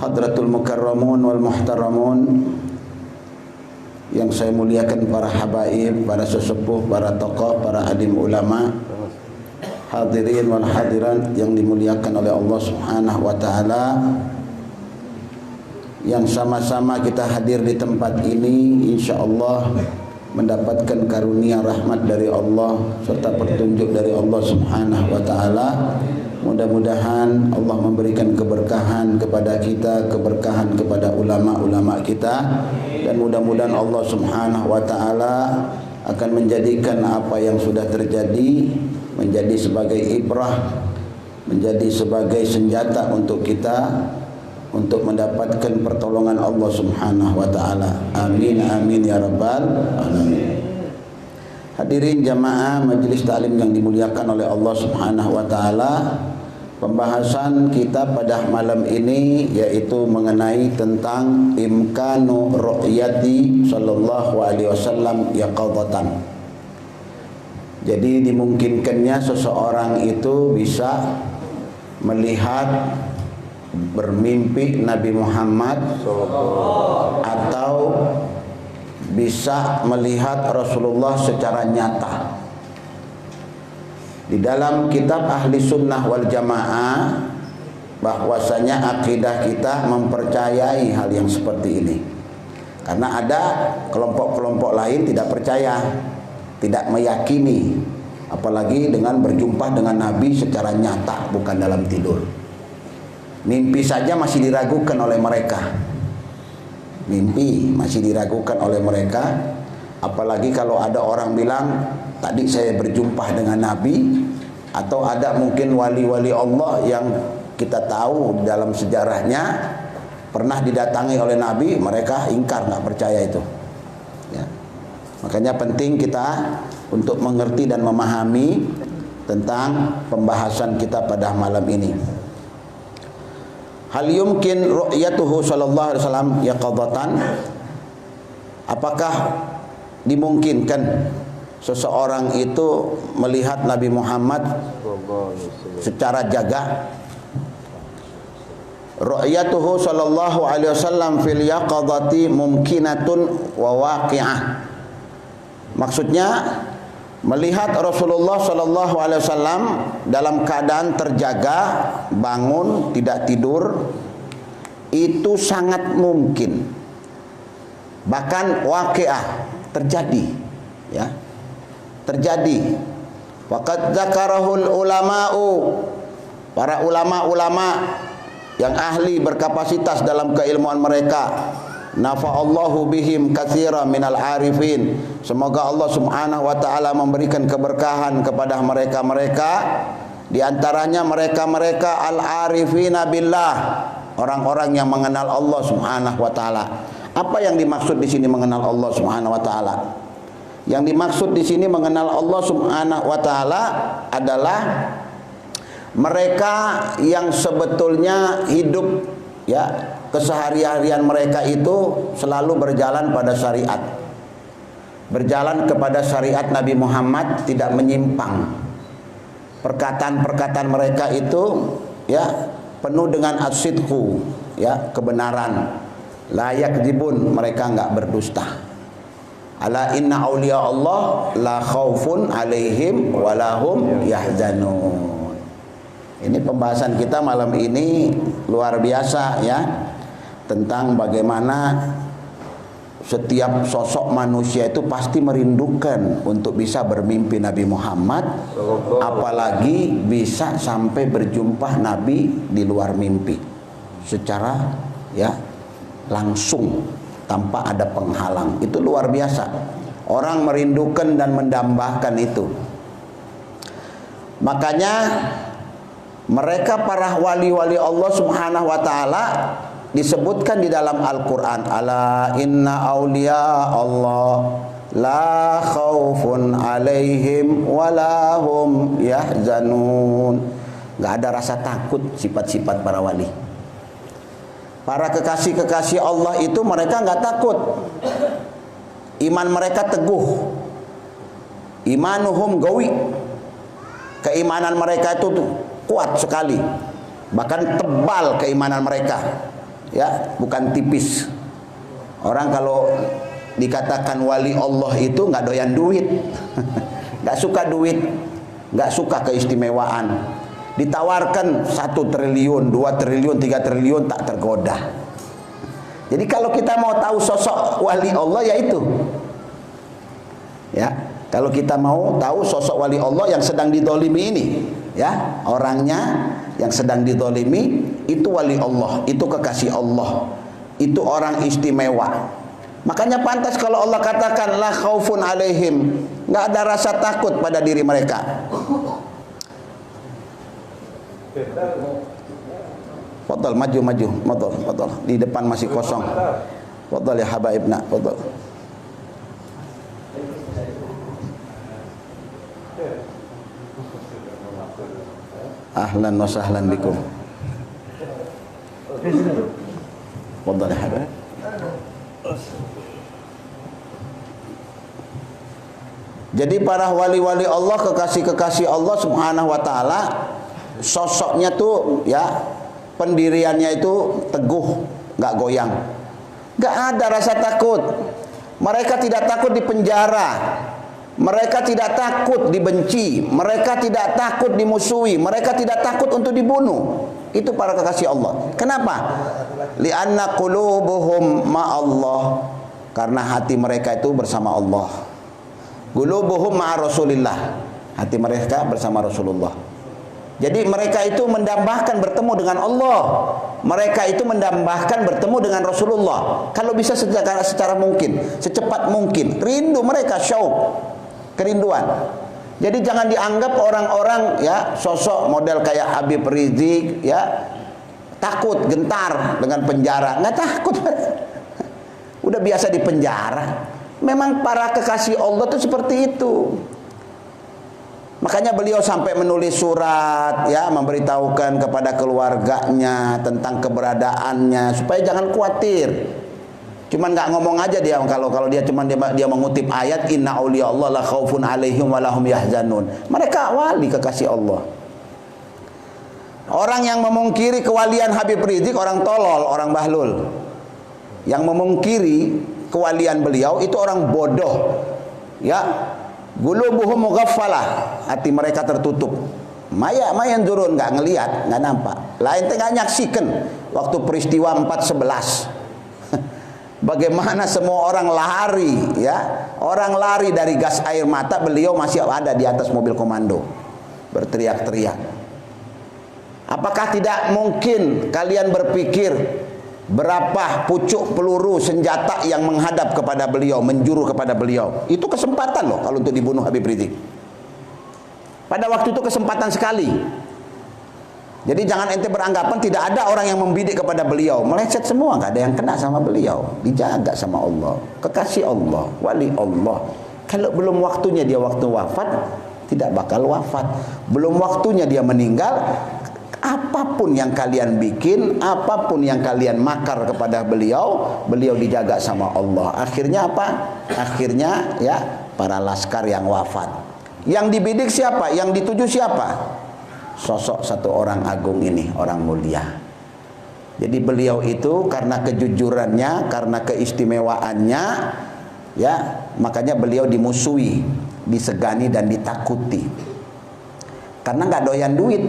Hadratul Mukarramun wal Muhtaramun, yang saya muliakan para habaib, para sesepuh, para tokoh, para alim ulama, hadirin wal hadirat yang dimuliakan oleh Allah Subhanahu wa taala, yang sama-sama kita hadir di tempat ini insyaallah mendapatkan karunia rahmat dari Allah serta petunjuk dari Allah Subhanahu wa taala. Mudah-mudahan Allah memberikan keberkahan kepada kita, keberkahan kepada ulama-ulama kita, dan mudah-mudahan Allah Subhanahu wa taala akan menjadikan apa yang sudah terjadi menjadi sebagai ibrah, menjadi sebagai senjata untuk kita untuk mendapatkan pertolongan Allah Subhanahu wa taala. Amin amin ya rabbal alamin. Hadirin jamaah majelis taklim yang dimuliakan oleh Allah Subhanahu wa taala, pembahasan kita pada malam ini yaitu mengenai tentang imkanu ru'yati sallallahu alaihi wasallam yaqadatan. Jadi dimungkinkannya seseorang itu bisa melihat, bermimpi Nabi Muhammad atau bisa melihat Rasulullah secara nyata. Di dalam kitab Ahli Sunnah wal Jamaah bahwasanya akidah kita mempercayai hal yang seperti ini. Karena ada kelompok-kelompok lain tidak percaya, tidak meyakini, apalagi dengan berjumpa dengan Nabi secara nyata, bukan dalam tidur. Mimpi saja masih diragukan oleh mereka. Mimpi masih diragukan oleh mereka, apalagi kalau ada orang bilang tadi saya berjumpa dengan Nabi, atau ada mungkin wali-wali Allah yang kita tahu dalam sejarahnya pernah didatangi oleh Nabi, mereka ingkar, nggak percaya itu. Ya. Makanya penting kita untuk mengerti dan memahami tentang pembahasan kita pada malam ini. Hal yumkin ru'yatuhu sallallahu alaihi wasallam yaqadatan? Apakah dimungkinkan seseorang itu melihat Nabi Muhammad secara jaga? Ru'yatuhu sallallahu alaihi wasallam fil yaqadati mumkinatun wa waqi'ah. Maksudnya melihat Rasulullah sallallahu alaihi wasallam dalam keadaan terjaga, bangun, tidak tidur, itu sangat mungkin. Bahkan waqi'ah, terjadi, ya. Terjadi. Waqad dzakarahul ulama'u, para ulama-ulama yang ahli berkapasitas dalam keilmuan mereka, nafa'allahu bihim katsiran minal arifin, semoga Allah Subhanahu wa taala memberikan keberkahan kepada mereka-mereka, di antaranya mereka-mereka al-arifina billah, orang-orang yang mengenal Allah Subhanahu wa taala. Apa yang dimaksud di sini mengenal Allah Subhanahu wa taala? Yang dimaksud di sini mengenal Allah Subhanahu wa taala adalah mereka yang sebetulnya hidup, ya, keseharian mereka itu selalu berjalan pada syariat, berjalan kepada syariat Nabi Muhammad, tidak menyimpang. Perkataan-perkataan mereka itu, ya, penuh dengan as-sidqu, ya, kebenaran. La yakdzibun, mereka enggak berdusta. Ala inna auliya Allah la khaufun alaihim walahum yahzanun. Ini pembahasan kita malam ini luar biasa, ya, tentang bagaimana setiap sosok manusia itu pasti merindukan untuk bisa bermimpi Nabi Muhammad, apalagi bisa sampai berjumpa Nabi di luar mimpi secara, ya, langsung tanpa ada penghalang. Itu luar biasa. Orang merindukan dan mendambakan itu. Makanya mereka para wali-wali Allah Subhanahu wa taala disebutkan di dalam Al-Qur'an, ala inna auliya Allah la khaufun alaihim walahum yahzanun. Enggak ada rasa takut, sifat-sifat para wali. Para kekasih-kekasih Allah itu mereka enggak takut. Iman mereka teguh. Imanuhum gawi. Keimanan mereka itu kuat sekali. bahkan tebal keimanan mereka, ya, bukan tipis. Orang kalau dikatakan wali Allah itu nggak doyan duit, nggak suka duit, nggak suka keistimewaan. Ditawarkan 1 triliun, 2 triliun, 3 triliun tak tergoda. Jadi kalau kita mau tahu sosok wali Allah, ya itu, ya, kalau kita mau tahu sosok wali Allah yang sedang didolimi ini, ya, orangnya yang sedang didolimi itu wali Allah, itu kekasih Allah, itu orang istimewa. Makanya pantas kalau Allah katakan la khaufun alaihim, nggak ada rasa takut pada diri mereka. Fadal, maju, fadal. Di depan masih kosong. Fadal ya habaibna, fadal. Ahlan wa sahlan bikum. Fadal ya habaib. Jadi para wali-wali Allah, kekasih-kekasih Allah Subhanahu wa taala, sosoknya tuh, ya, pendiriannya itu teguh, nggak goyang, nggak ada rasa takut. Mereka tidak takut dipenjara, mereka tidak takut dibenci, mereka tidak takut dimusuhi, mereka tidak takut untuk dibunuh. Itu para kekasih Allah. Kenapa? Li'anna qulubuhum ma'allah, karena hati mereka itu bersama Allah. Qulubuhum ma'a Rasulillah, hati mereka bersama Rasulullah. Jadi mereka itu mendambahkan bertemu dengan Allah, mereka itu mendambahkan bertemu dengan Rasulullah. Kalau bisa secara mungkin, secepat mungkin. Rindu mereka, syauq, kerinduan. Jadi jangan dianggap orang-orang, ya, sosok model kayak Habib Rizik, ya, takut, gentar dengan penjara. Nggak takut. Udah biasa di penjara. Memang para kekasih Allah itu seperti itu. Makanya beliau sampai menulis surat, ya, memberitahukan kepada keluarganya tentang keberadaannya supaya jangan khawatir. Cuman nggak ngomong aja dia, kalau dia cuman dia mengutip ayat inna auliya Allah la khaufun alaihim wa lahum yahzanun. Mereka wali kekasih Allah. Orang yang memungkiri kewalian Habib Rizik orang tolol, orang bahlul. Yang memungkiri kewalian beliau itu orang bodoh. Ya, qulubuhum mughaffalah, hati mereka tertutup. Mayan turun, nggak ngelihat, nggak nampak. Lain tengah nyaksikan waktu peristiwa 4/11. Bagaimana semua orang lari, ya, orang lari dari gas air mata, beliau masih ada di atas mobil komando berteriak-teriak. Apakah tidak mungkin kalian berpikir berapa pucuk peluru senjata yang menghadap kepada beliau, menjuru kepada beliau? Itu kesempatan loh kalau untuk dibunuh Habib Rizik. Pada waktu itu kesempatan sekali. Jadi jangan ente beranggapan tidak ada orang yang membidik kepada beliau. Meleset semua, nggak ada yang kena sama beliau. Dijaga sama Allah, kekasih Allah, wali Allah. Kalau belum waktunya dia waktu wafat, tidak bakal wafat. Belum waktunya dia meninggal, apapun yang kalian bikin, apapun yang kalian makar kepada beliau, beliau dijaga sama Allah. Akhirnya apa? Akhirnya, ya, para laskar yang wafat. Yang dibidik siapa? Yang dituju siapa? Sosok satu orang agung ini, orang mulia. Jadi beliau itu karena kejujurannya, karena keistimewaannya, ya, makanya beliau dimusuhi, disegani dan ditakuti. Karena nggak doyan duit,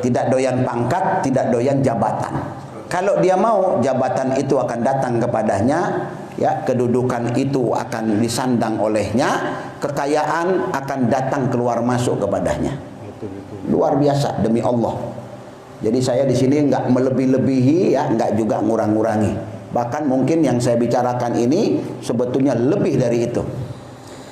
tidak doyan pangkat, tidak doyan jabatan. Kalau dia mau, jabatan itu akan datang kepadanya, ya, kedudukan itu akan disandang olehnya, kekayaan akan datang keluar masuk kepadanya. Luar biasa, demi Allah. Jadi saya di sini nggak melebih-lebihi, ya, nggak juga ngurang-ngurangi. Bahkan mungkin yang saya bicarakan ini sebetulnya lebih dari itu.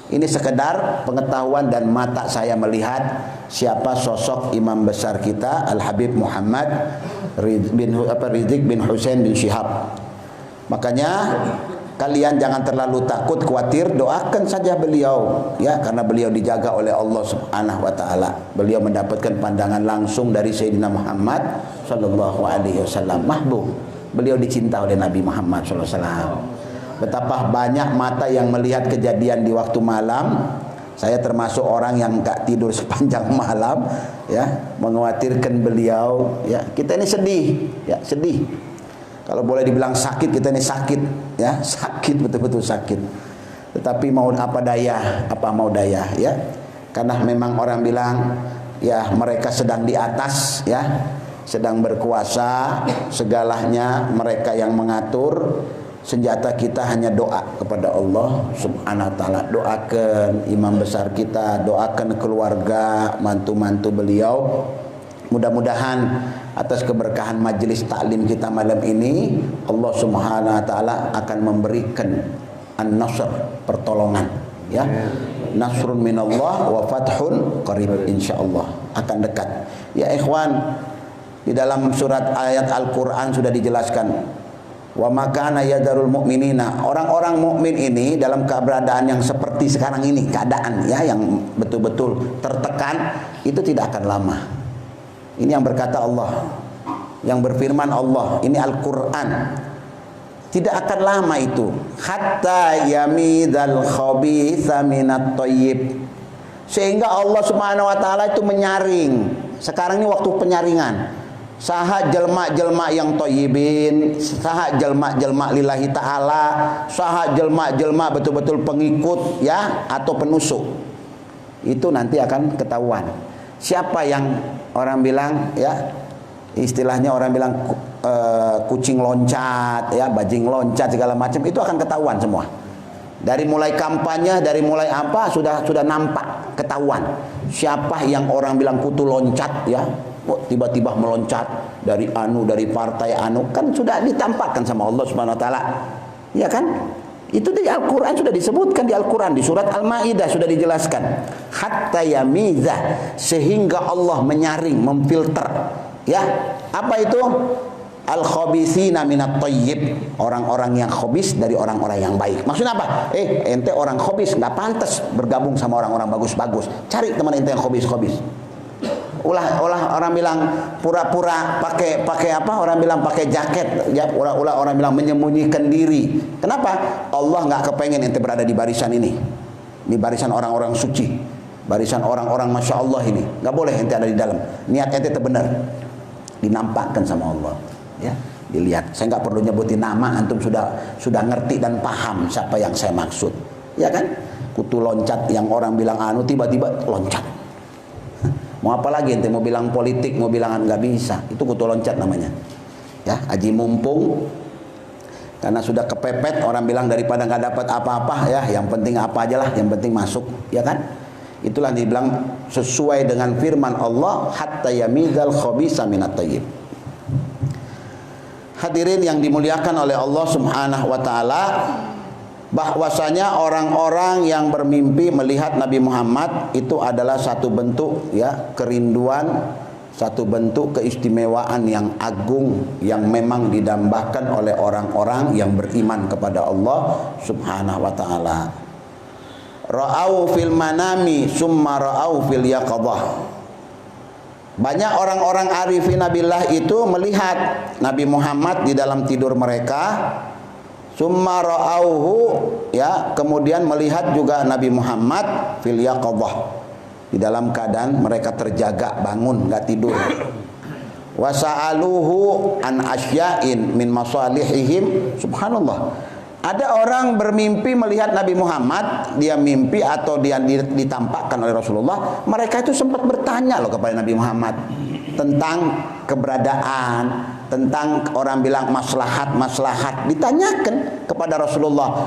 Ini sekedar pengetahuan dan mata saya melihat siapa sosok imam besar kita Al Habib Muhammad Rizik bin Hussein bin Syihab. Makanya kalian jangan terlalu takut, khawatir, doakan saja beliau, ya, karena beliau dijaga oleh Allah Subhanahu wa taala. Beliau mendapatkan pandangan langsung dari Sayyidina Muhammad sallallahu alaihi wasallam. Mahbub. Beliau dicinta oleh Nabi Muhammad sallallahu alaihi wasallam. Betapa banyak mata yang melihat kejadian di waktu malam, Saya termasuk orang yang gak tidur sepanjang malam, ya, mengkhawatirkan beliau, ya. Kita ini sedih, ya, sedih. Kalau boleh dibilang sakit, kita ini sakit, ya, sakit, betul-betul sakit. Tetapi mau apa mau daya, ya. Karena memang orang bilang, ya, mereka sedang di atas, ya, sedang berkuasa, segalanya mereka yang mengatur. Senjata kita hanya doa kepada Allah Subhanahu wa taala. Doakan imam besar kita, doakan keluarga, mantu-mantu beliau. Mudah-mudahan atas keberkahan majelis taklim kita malam ini, Allah Subhanahu wa taala akan memberikan an-nasr, pertolongan, ya. Nasrun minallah wa fathun qarib, insyaallah akan dekat. Ya ikhwan, di dalam surat ayat Al-Qur'an sudah dijelaskan, wa makana yadarul mu'minina, orang-orang mukmin ini dalam keberadaan yang seperti sekarang ini, keadaan, ya, yang betul-betul tertekan, itu tidak akan lama. Ini yang berkata Allah, yang berfirman Allah, ini Al-Qur'an. Tidak akan lama itu, hatta yamidal khabitha minat thayyib, sehingga Allah Subhanahu wa taala itu menyaring. Sekarang ini waktu penyaringan. Saha jelma-jelma yang thayyibin, saha jelma-jelma lillahi ta'ala, saha jelma-jelma betul-betul pengikut, ya, atau penusuk. Itu nanti akan ketahuan. Siapa yang orang bilang, ya, istilahnya orang bilang kucing loncat, ya, bajing loncat, segala macam, itu akan ketahuan semua. Dari mulai kampanye, dari mulai apa, sudah nampak, ketahuan. Siapa yang orang bilang kutu loncat, ya, tiba-tiba meloncat dari partai kan sudah ditampakkan sama Allah Subhanahu wa taala. Ya kan? Itu di Al-Qur'an sudah disebutkan, di Al-Qur'an di surat Al-Maidah sudah dijelaskan. Hatta yamiza, sehingga Allah menyaring, memfilter. Ya, apa itu? Al-khabithina minat thayyib, orang-orang yang khabis dari orang-orang yang baik. Maksudnya apa? Ente orang khabis, nggak pantas bergabung sama orang-orang bagus-bagus. Cari teman ente yang khabis-khabis. Ulah orang bilang pura-pura pakai apa, orang bilang pakai jaket, ya, ulah orang bilang menyembunyikan diri. Kenapa? Allah nggak kepengen ente berada di barisan ini barisan orang-orang suci, barisan orang-orang masya Allah ini. Nggak boleh ente ada di dalam. Niat ente itu benar, dinampakkan sama Allah, ya, dilihat. Saya nggak perlu nyebutin nama, antum sudah ngerti dan paham siapa yang saya maksud, ya kan? Kutu loncat yang orang bilang tiba-tiba loncat. Mau apa lagi ente, mau bilang politik, mau bilang nggak bisa, itu kutu loncat namanya, ya. Haji mumpung, karena sudah kepepet, orang bilang daripada nggak dapat apa-apa, ya, yang penting apa aja lah, yang penting masuk, ya kan? Itulah dibilang sesuai dengan firman Allah, hatta yamizal khabisa minat thayyib. Hadirin yang dimuliakan oleh Allah Subhanahu wa taala, bahwasanya orang-orang yang bermimpi melihat Nabi Muhammad itu adalah satu bentuk, ya, kerinduan, satu bentuk keistimewaan yang agung yang memang didambakan oleh orang-orang yang beriman kepada Allah Subhanahu wa taala. Ra'au fil manami summa ra'au fil yaqadhah. Banyak orang-orang arifin nabillah itu melihat Nabi Muhammad di dalam tidur mereka. Summa ra'auhu, ya, kemudian melihat juga Nabi Muhammad fil yaqadhah, di dalam keadaan mereka terjaga, bangun, enggak tidur. Wa sa'aluhu an asya'in min masalihihim. Subhanallah. Ada orang bermimpi melihat Nabi Muhammad, dia mimpi atau dia ditampakkan oleh Rasulullah, mereka itu sempat bertanya loh kepada Nabi Muhammad tentang keberadaan, tentang orang bilang maslahat, ditanyakan kepada Rasulullah.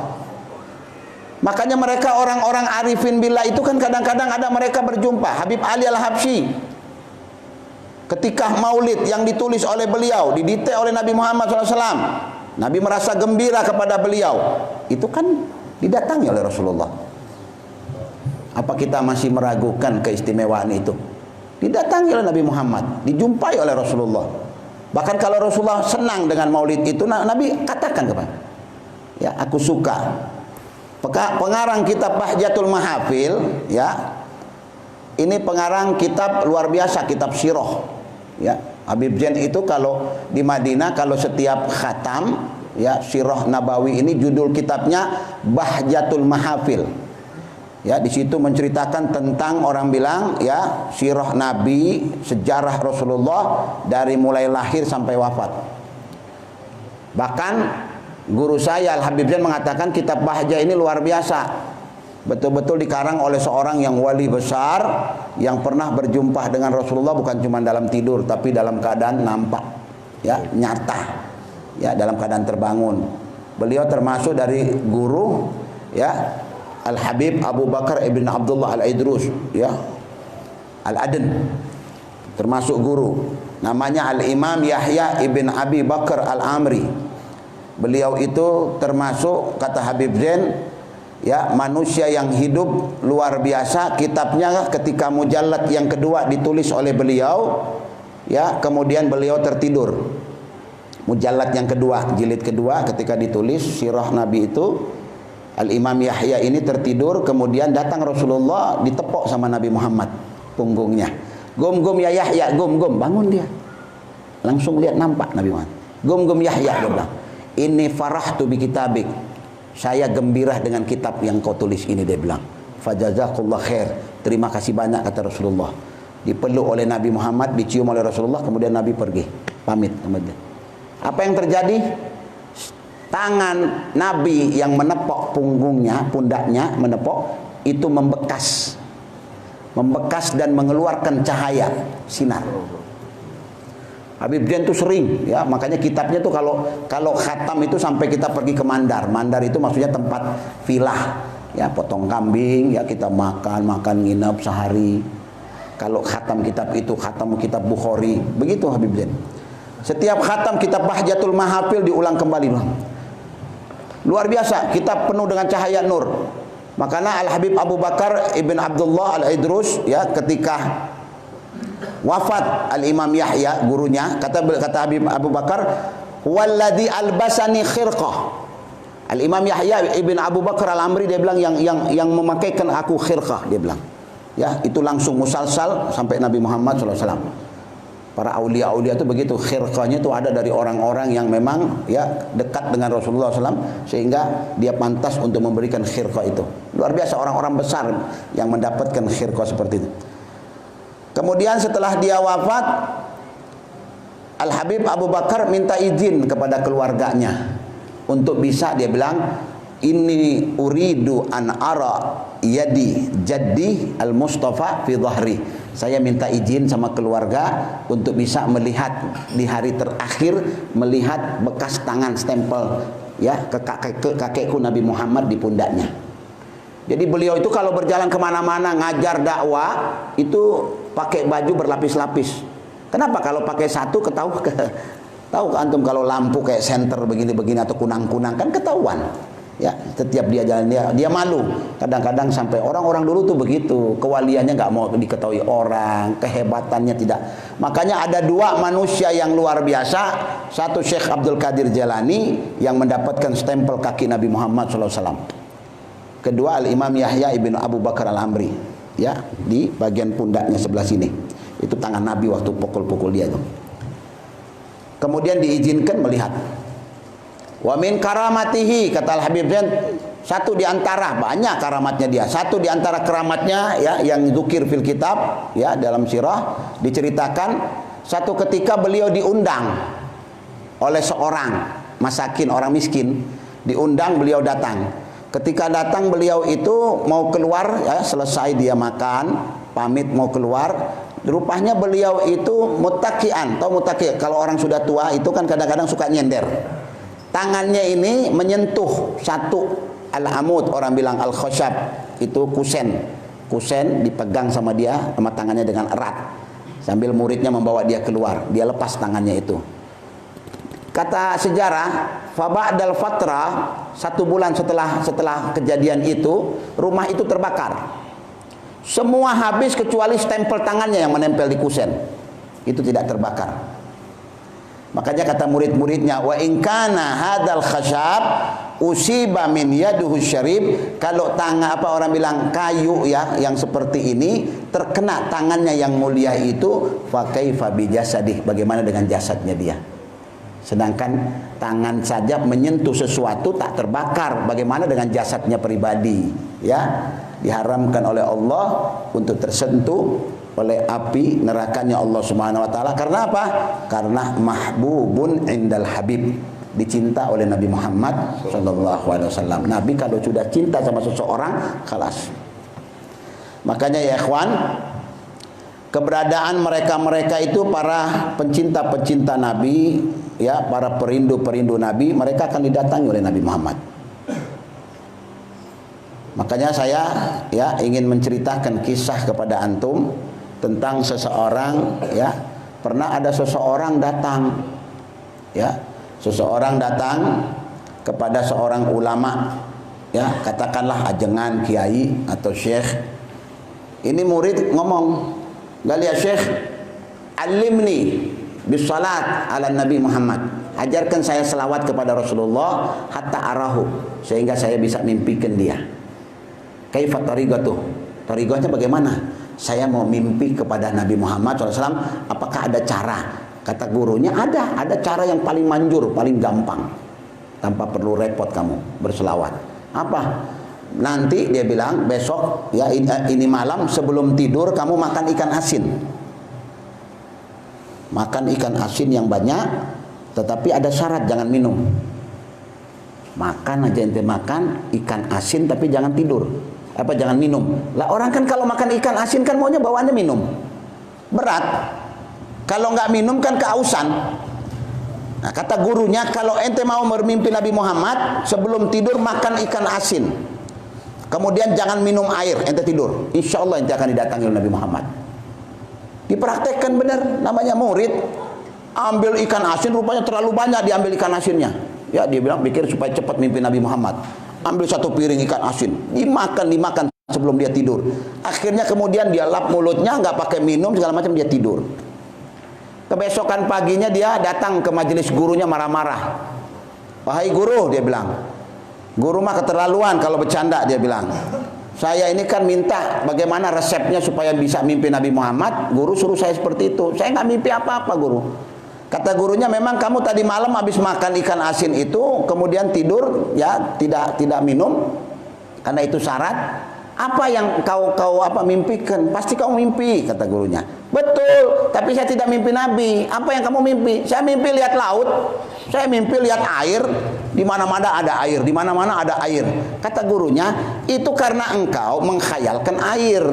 Makanya mereka orang-orang arifin billah itu kan kadang-kadang ada mereka berjumpa. Habib Ali Al-Habsyi, ketika maulid yang ditulis oleh beliau, didikte oleh Nabi Muhammad SAW, Nabi merasa gembira kepada beliau, itu kan didatangi oleh Rasulullah. Apa kita masih meragukan keistimewaan itu? Didatangi oleh Nabi Muhammad, dijumpai oleh Rasulullah. Bahkan kalau Rasulullah senang dengan maulid itu, Nabi katakan kepada, ya, aku suka. Pengarang kitab Bahjatul Mahafil, ya, ini pengarang kitab luar biasa, kitab sirah, ya. Habib Zain itu kalau di Madinah, kalau setiap khatam, ya, sirah Nabawi ini judul kitabnya Bahjatul Mahafil. Ya, di situ menceritakan tentang orang bilang ya sirah Nabi, sejarah Rasulullah dari mulai lahir sampai wafat. Bahkan guru saya Al Habib Zain mengatakan kitab Bahjah ini luar biasa. Betul-betul dikarang oleh seorang yang wali besar yang pernah berjumpa dengan Rasulullah bukan cuma dalam tidur tapi dalam keadaan nampak, ya, nyata. Ya, dalam keadaan terbangun. Beliau termasuk dari guru ya Al Habib Abu Bakar ibn Abdullah Al Idrus, ya, Al Aden, termasuk guru. Namanya Al Imam Yahya ibn Abi Bakar Al Amri. Beliau itu termasuk, kata Habib Zain, ya, manusia yang hidup luar biasa. Kitabnya ketika mujallad yang kedua ditulis oleh beliau, ya, kemudian beliau tertidur. Mujallad yang kedua, jilid kedua ketika ditulis sirah Nabi itu, Al-Imam Yahya ini tertidur, kemudian datang Rasulullah, ditepok sama Nabi Muhammad punggungnya. Gum ya Yahya, gum, bangun dia. Langsung lihat nampak Nabi Muhammad. Gum Yahya, dia bilang, "Inni farahtu bi kitabik." Saya gembira dengan kitab yang kau tulis ini, dia bilang. Fajazakallah khair. Terima kasih banyak, kata Rasulullah. Dipeluk oleh Nabi Muhammad, dicium oleh Rasulullah, kemudian Nabi pergi, pamit sama dia. Apa yang terjadi? Tangan Nabi yang menepok punggungnya, pundaknya menepok, itu membekas dan mengeluarkan cahaya sinar. Habib Zain itu sering, ya, makanya kitabnya tuh kalau khatam itu sampai kita pergi ke Mandar. Mandar itu maksudnya tempat vilah, ya, potong kambing, ya, kita makan nginap sehari. Kalau khatam kitab itu, khatam kitab Bukhari, begitu Habib Zain. Setiap khatam kitab Bahjatul Mahafil diulang kembali, bang. Luar biasa, kitab penuh dengan cahaya nur. Makanya Al Habib Abu Bakar ibn Abdullah Al Idrus, ya, ketika wafat Al Imam Yahya gurunya, kata Habib Abu Bakar, "Walladzi albasani khirqah." Al Imam Yahya ibn Abu Bakar Al Amri, dia bilang yang memakaikan aku khirqah, dia bilang. Ya, itu langsung musalsal sampai Nabi Muhammad SAW. Para aulia-aulia itu begitu, khirqahnya itu ada dari orang-orang yang memang, ya, dekat dengan Rasulullah SAW, sehingga dia pantas untuk memberikan khirqah itu. Luar biasa orang-orang besar yang mendapatkan khirqah seperti itu. Kemudian setelah dia wafat, Al Habib Abu Bakar minta izin kepada keluarganya untuk bisa, dia bilang, "Inni uridu an ara yadi jaddi al Mustafa fi dhahri." Saya minta izin sama keluarga untuk bisa melihat di hari terakhir, melihat bekas tangan stempel, ya, ke kakekku Nabi Muhammad di pundaknya. Jadi beliau itu kalau berjalan kemana-mana ngajar dakwah itu pakai baju berlapis-lapis. Kenapa? Kalau pakai satu tahu antum kalau lampu kayak senter begini-begini atau kunang-kunang kan ketahuan. Ya, setiap dia jalan dia malu. Kadang-kadang sampai orang-orang dulu tuh begitu, kewaliannya nggak mau diketahui orang, kehebatannya tidak. Makanya ada dua manusia yang luar biasa. Satu Syekh Abdul Qadir Jalani yang mendapatkan stempel kaki Nabi Muhammad SAW. Kedua Al Imam Yahya ibn Abu Bakar Al Amri, ya, di bagian pundaknya sebelah sini. Itu tangan Nabi waktu pukul-pukul dia tuh. Kemudian diizinkan melihat. Wa min karamatihi, kata Al Habib Zain, satu di antara banyak karamatnya dia. Satu di antara keramatnya, ya, yang dzukir fil kitab, ya, dalam sirah diceritakan satu ketika beliau diundang oleh seorang masakin, orang miskin, diundang, beliau datang. Ketika datang beliau itu mau keluar, ya, selesai dia makan, pamit mau keluar. Rupanya beliau itu mutakian. Tahu mutaki? Kalau orang sudah tua itu kan kadang-kadang suka nyender. Tangannya ini menyentuh satu al-amud, orang bilang al-khosyab, itu kusen dipegang sama dia, sama tangannya dengan erat, sambil muridnya membawa dia keluar, dia lepas tangannya itu. Kata sejarah, faba'dal fatra, 1 bulan setelah kejadian itu, rumah itu terbakar. Semua habis kecuali stempel tangannya yang menempel di kusen, itu tidak terbakar. Makanya kata murid-muridnya, wa in kana hadzal khashab usiba min yaduhu syarif, kalau tangan, apa orang bilang, kayu, ya, yang seperti ini terkena tangannya yang mulia itu, fa kaifa bi jasadih, bagaimana dengan jasadnya dia? Sedangkan tangan saja menyentuh sesuatu tak terbakar, bagaimana dengan jasadnya pribadi, ya? diharamkan oleh Allah untuk tersentuh oleh api nerakanya Allah Subhanahu wa taala. Karena apa? Karena mahbubun indal habib, dicinta oleh Nabi Muhammad sallallahu alaihi wasallam. Nabi kalau sudah cinta sama seseorang, khalas. Makanya ya ikhwan, keberadaan mereka-mereka itu para pencinta-pencinta Nabi, ya, para perindu-perindu Nabi, mereka akan didatangi oleh Nabi Muhammad. Makanya saya ya ingin menceritakan kisah kepada antum tentang seseorang, ya, pernah ada seseorang datang, ya, seseorang datang kepada seorang ulama, ya, katakanlah ajengan, kiai atau syekh. Ini murid ngomong, "Gal ya syekh, alimni bis salat ala Nabi Muhammad." Ajarkan saya selawat kepada Rasulullah hatta arahu, sehingga saya bisa mimpikan dia. Kaifa tariqatuh? Tariqahnya bagaimana? Saya mau mimpi kepada Nabi Muhammad SAW, apakah ada cara? Kata gurunya, ada cara yang paling manjur, paling gampang, tanpa perlu repot kamu berselawat. Apa? Nanti dia bilang besok, ya, ini malam sebelum tidur kamu makan ikan asin. Makan ikan asin yang banyak, tetapi ada syarat, jangan minum. Makan aja ente, makan ikan asin tapi jangan tidur. Apa jangan minum? Lah orang kan kalau makan ikan asin kan maunya bawaannya minum. Berat. Kalau nggak minum kan keausan. Nah, kata gurunya, kalau ente mau bermimpi Nabi Muhammad, sebelum tidur makan ikan asin. Kemudian jangan minum air, ente tidur. Insya Allah ente akan didatangi oleh Nabi Muhammad. Dipraktekkan benar, namanya murid. Ambil ikan asin, rupanya terlalu banyak diambil ikan asinnya. Ya, dia bilang pikir supaya cepat mimpi Nabi Muhammad. Ambil satu piring ikan asin, dimakan sebelum dia tidur. Akhirnya kemudian dia lap mulutnya, nggak pakai minum segala macam, dia tidur. Kebesokan paginya dia datang ke majelis gurunya marah-marah. "Wahai guru," dia bilang, "guru mah keterlaluan kalau bercanda," dia bilang. "Saya ini kan minta bagaimana resepnya supaya bisa mimpi Nabi Muhammad, guru suruh saya seperti itu. Saya nggak mimpi apa-apa, guru." Kata gurunya, "Memang kamu tadi malam habis makan ikan asin itu, kemudian tidur, ya, tidak minum, karena itu syarat. Apa yang kau mimpikan? Pasti kau mimpi," kata gurunya. "Betul, tapi saya tidak mimpi Nabi. Apa yang kamu mimpi?" "Saya mimpi lihat laut. Saya mimpi lihat air. Di mana-mana ada air, di mana-mana ada air." Kata gurunya, "Itu karena engkau menghayalkan air.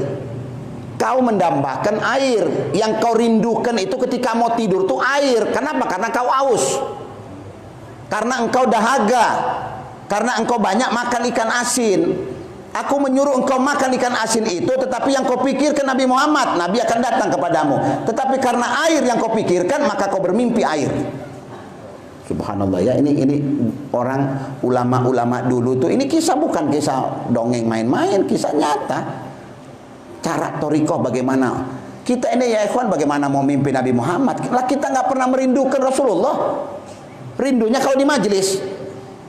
Kau mendambakan air. Yang kau rindukan itu ketika mau tidur tuh air. Kenapa? Karena kau haus. Karena engkau dahaga. Karena engkau banyak makan ikan asin. Aku menyuruh engkau makan ikan asin itu, tetapi yang kau pikirkan Nabi Muhammad, Nabi akan datang kepadamu. Tetapi karena air yang kau pikirkan, maka kau bermimpi air." Subhanallah, ya, ini orang ulama-ulama dulu tuh, ini kisah bukan kisah dongeng main-main, kisah nyata. Cara torikoh bagaimana? Kita ini ya ikhwan, bagaimana mau mimpi Nabi Muhammad? Lah kita nggak pernah merindukan Rasulullah. Rindunya kalau di majelis,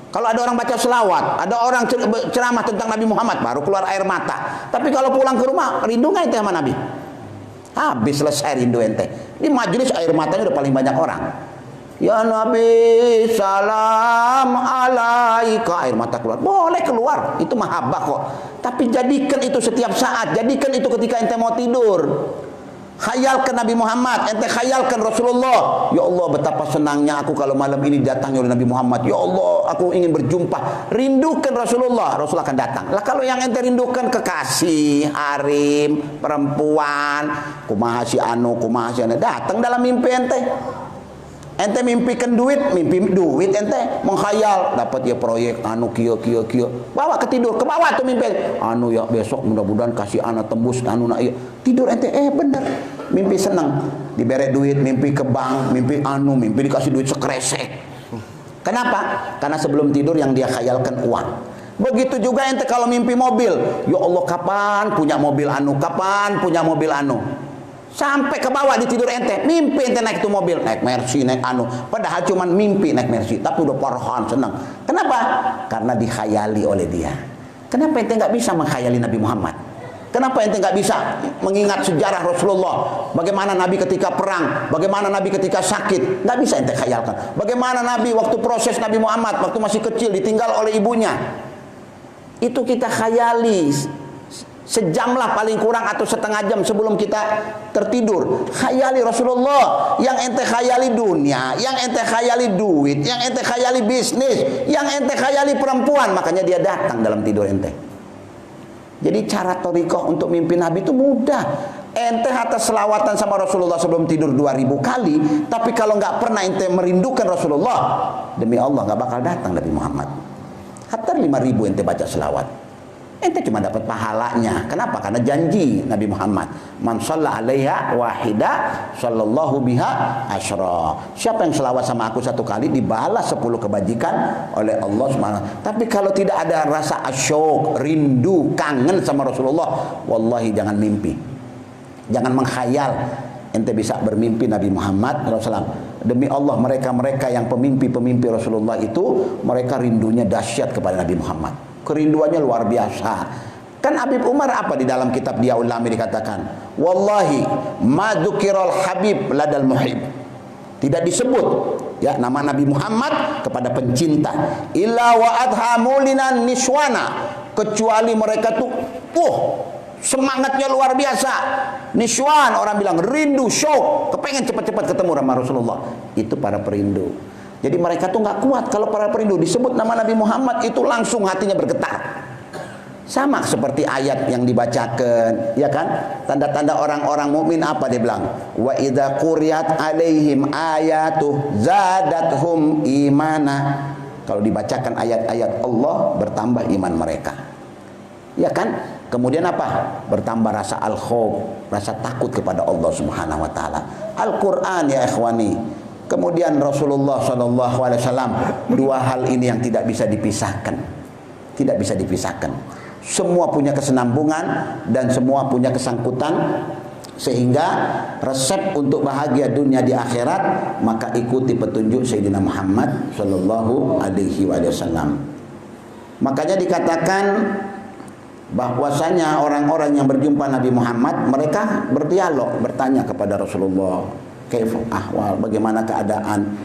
kalau ada orang baca selawat, ada orang ceramah tentang Nabi Muhammad, baru keluar air mata. Tapi kalau pulang ke rumah, rindu nggak ente sama Nabi? Habis selesai rindu ente. Di majelis air matanya udah paling banyak orang. "Ya Nabi, salam alaika." Air mata keluar. Boleh keluar, itu mahabbah kok. Tapi jadikan itu setiap saat. Jadikan itu ketika ente mau tidur. Khayalkan Nabi Muhammad, ente khayalkan Rasulullah. "Ya Allah, betapa senangnya aku kalau malam ini didatangi oleh Nabi Muhammad. Ya Allah, aku ingin berjumpa." Rindukan Rasulullah, Rasul akan datang. Lah kalau yang ente rindukan kekasih, harim, perempuan, kumaha si anu, datang dalam mimpi ente. Ente mimpikan duit ente menghayal dapat ya proyek anu kieu, bawa ketidur, ke bawah tuh mimpi, anu ya besok mudah-mudahan kasih anak tembus anu na iya. Tidur ente bener mimpi senang, diberi duit, mimpi ke bank, mimpi dikasih duit sekresek. Kenapa? Karena sebelum tidur yang dia khayalkan uang. Begitu juga ente kalau mimpi mobil, ya Allah kapan punya mobil anu, sampai ke bawah di tidur ente, mimpi ente naik itu mobil, naik Mercy, naik anu, padahal cuma mimpi naik Mercy, tapi udah parahan senang. Kenapa? Karena dikhayali oleh dia. Kenapa ente nggak bisa menghayali Nabi Muhammad? Kenapa ente nggak bisa mengingat sejarah Rasulullah? Bagaimana Nabi ketika perang? Bagaimana Nabi ketika sakit? Nggak bisa ente khayalkan. Bagaimana Nabi waktu proses Nabi Muhammad waktu masih kecil ditinggal oleh ibunya? Itu kita khayali. Sejam lah paling kurang atau setengah jam sebelum kita tertidur. Khayali Rasulullah. Yang ente khayali dunia, yang ente khayali duit, yang ente khayali bisnis, yang ente khayali perempuan. Makanya dia datang dalam tidur ente. Jadi cara thariqah untuk mimpi Nabi itu mudah. Ente atas selawatan sama Rasulullah sebelum tidur 2000 kali. Tapi kalau nggak pernah ente merindukan Rasulullah, demi Allah nggak bakal datang Nabi Muhammad. Hatta 5000 ente baca selawat, ente cuma dapat pahalanya. Kenapa? Karena janji Nabi Muhammad, man shalla 'alaiha wahida sallallahu biha asyra. Siapa yang selawat sama aku satu kali dibalas 10 kebajikan oleh Allah Subhanahu. Tapi kalau tidak ada rasa asyok, rindu, kangen sama Rasulullah, wallahi jangan mimpi. Jangan mengkhayal ente bisa bermimpi Nabi Muhammad SAW. Demi Allah, mereka-mereka yang pemimpi-pemimpi Rasulullah itu, mereka rindunya dahsyat kepada Nabi Muhammad. Kerinduannya luar biasa. Kan Habib Umar apa di dalam kitab Dia Ulami dikatakan, wallahi ma dzukiral habib ladal muhib. Tidak disebut ya nama Nabi Muhammad kepada pencinta illa wa adhamulinan niswana, kecuali mereka tuh semangatnya luar biasa. Niswan, orang bilang rindu, syok, kepengen cepat-cepat ketemu sama Rasulullah. Itu para perindu. Jadi mereka tuh nggak kuat kalau para perindu disebut nama Nabi Muhammad itu langsung hatinya bergetar. Sama seperti ayat yang dibacakan, ya kan? Tanda-tanda orang-orang mukmin apa dia bilang? Wa idza quriyat alaihim ayatuh zadathum imana. Kalau dibacakan ayat-ayat Allah, bertambah iman mereka. Ya kan? Kemudian apa? Bertambah rasa al-khauf, rasa takut kepada Allah Subhanahu wa taala. Al-Qur'an ya ikhwani. Kemudian Rasulullah SAW, dua hal ini yang tidak bisa dipisahkan. Tidak bisa dipisahkan. Semua punya kesenambungan dan semua punya kesangkutan, sehingga resep untuk bahagia dunia di akhirat, maka ikuti petunjuk Sayyidina Muhammad sallallahu alaihi wasallam. Makanya dikatakan bahwasanya orang-orang yang berjumpa Nabi Muhammad, mereka berdialog, bertanya kepada Rasulullah, kaif ahwal, bagaimana keadaan.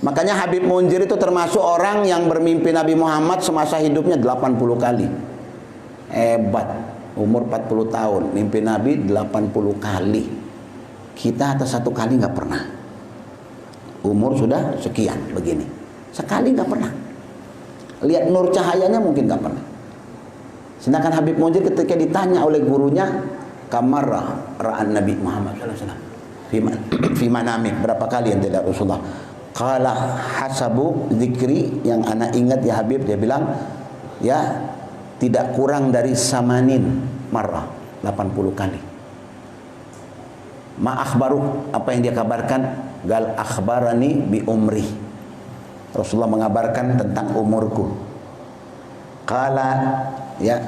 Makanya Habib Munzir itu termasuk orang yang bermimpi Nabi Muhammad semasa hidupnya 80 kali. Hebat, umur 40 tahun, mimpi Nabi 80 kali. Kita atas satu kali nggak pernah. Umur sudah sekian begini, sekali nggak pernah. Lihat nur cahayanya mungkin nggak pernah. Sedangkan Habib Munzir ketika ditanya oleh gurunya, kamarah ra'an Nabi Muhammad SAW fi manamik, berapa kali yang tidak Rasulullah? Qala hasabu zikri, yang anak ingat ya Habib, dia bilang ya tidak kurang dari samanin marrah, 80 kali. Ma akhbaru, apa yang dia kabarkan? Gal akhbarani bi umri, Rasulullah mengabarkan tentang umurku. Qala ya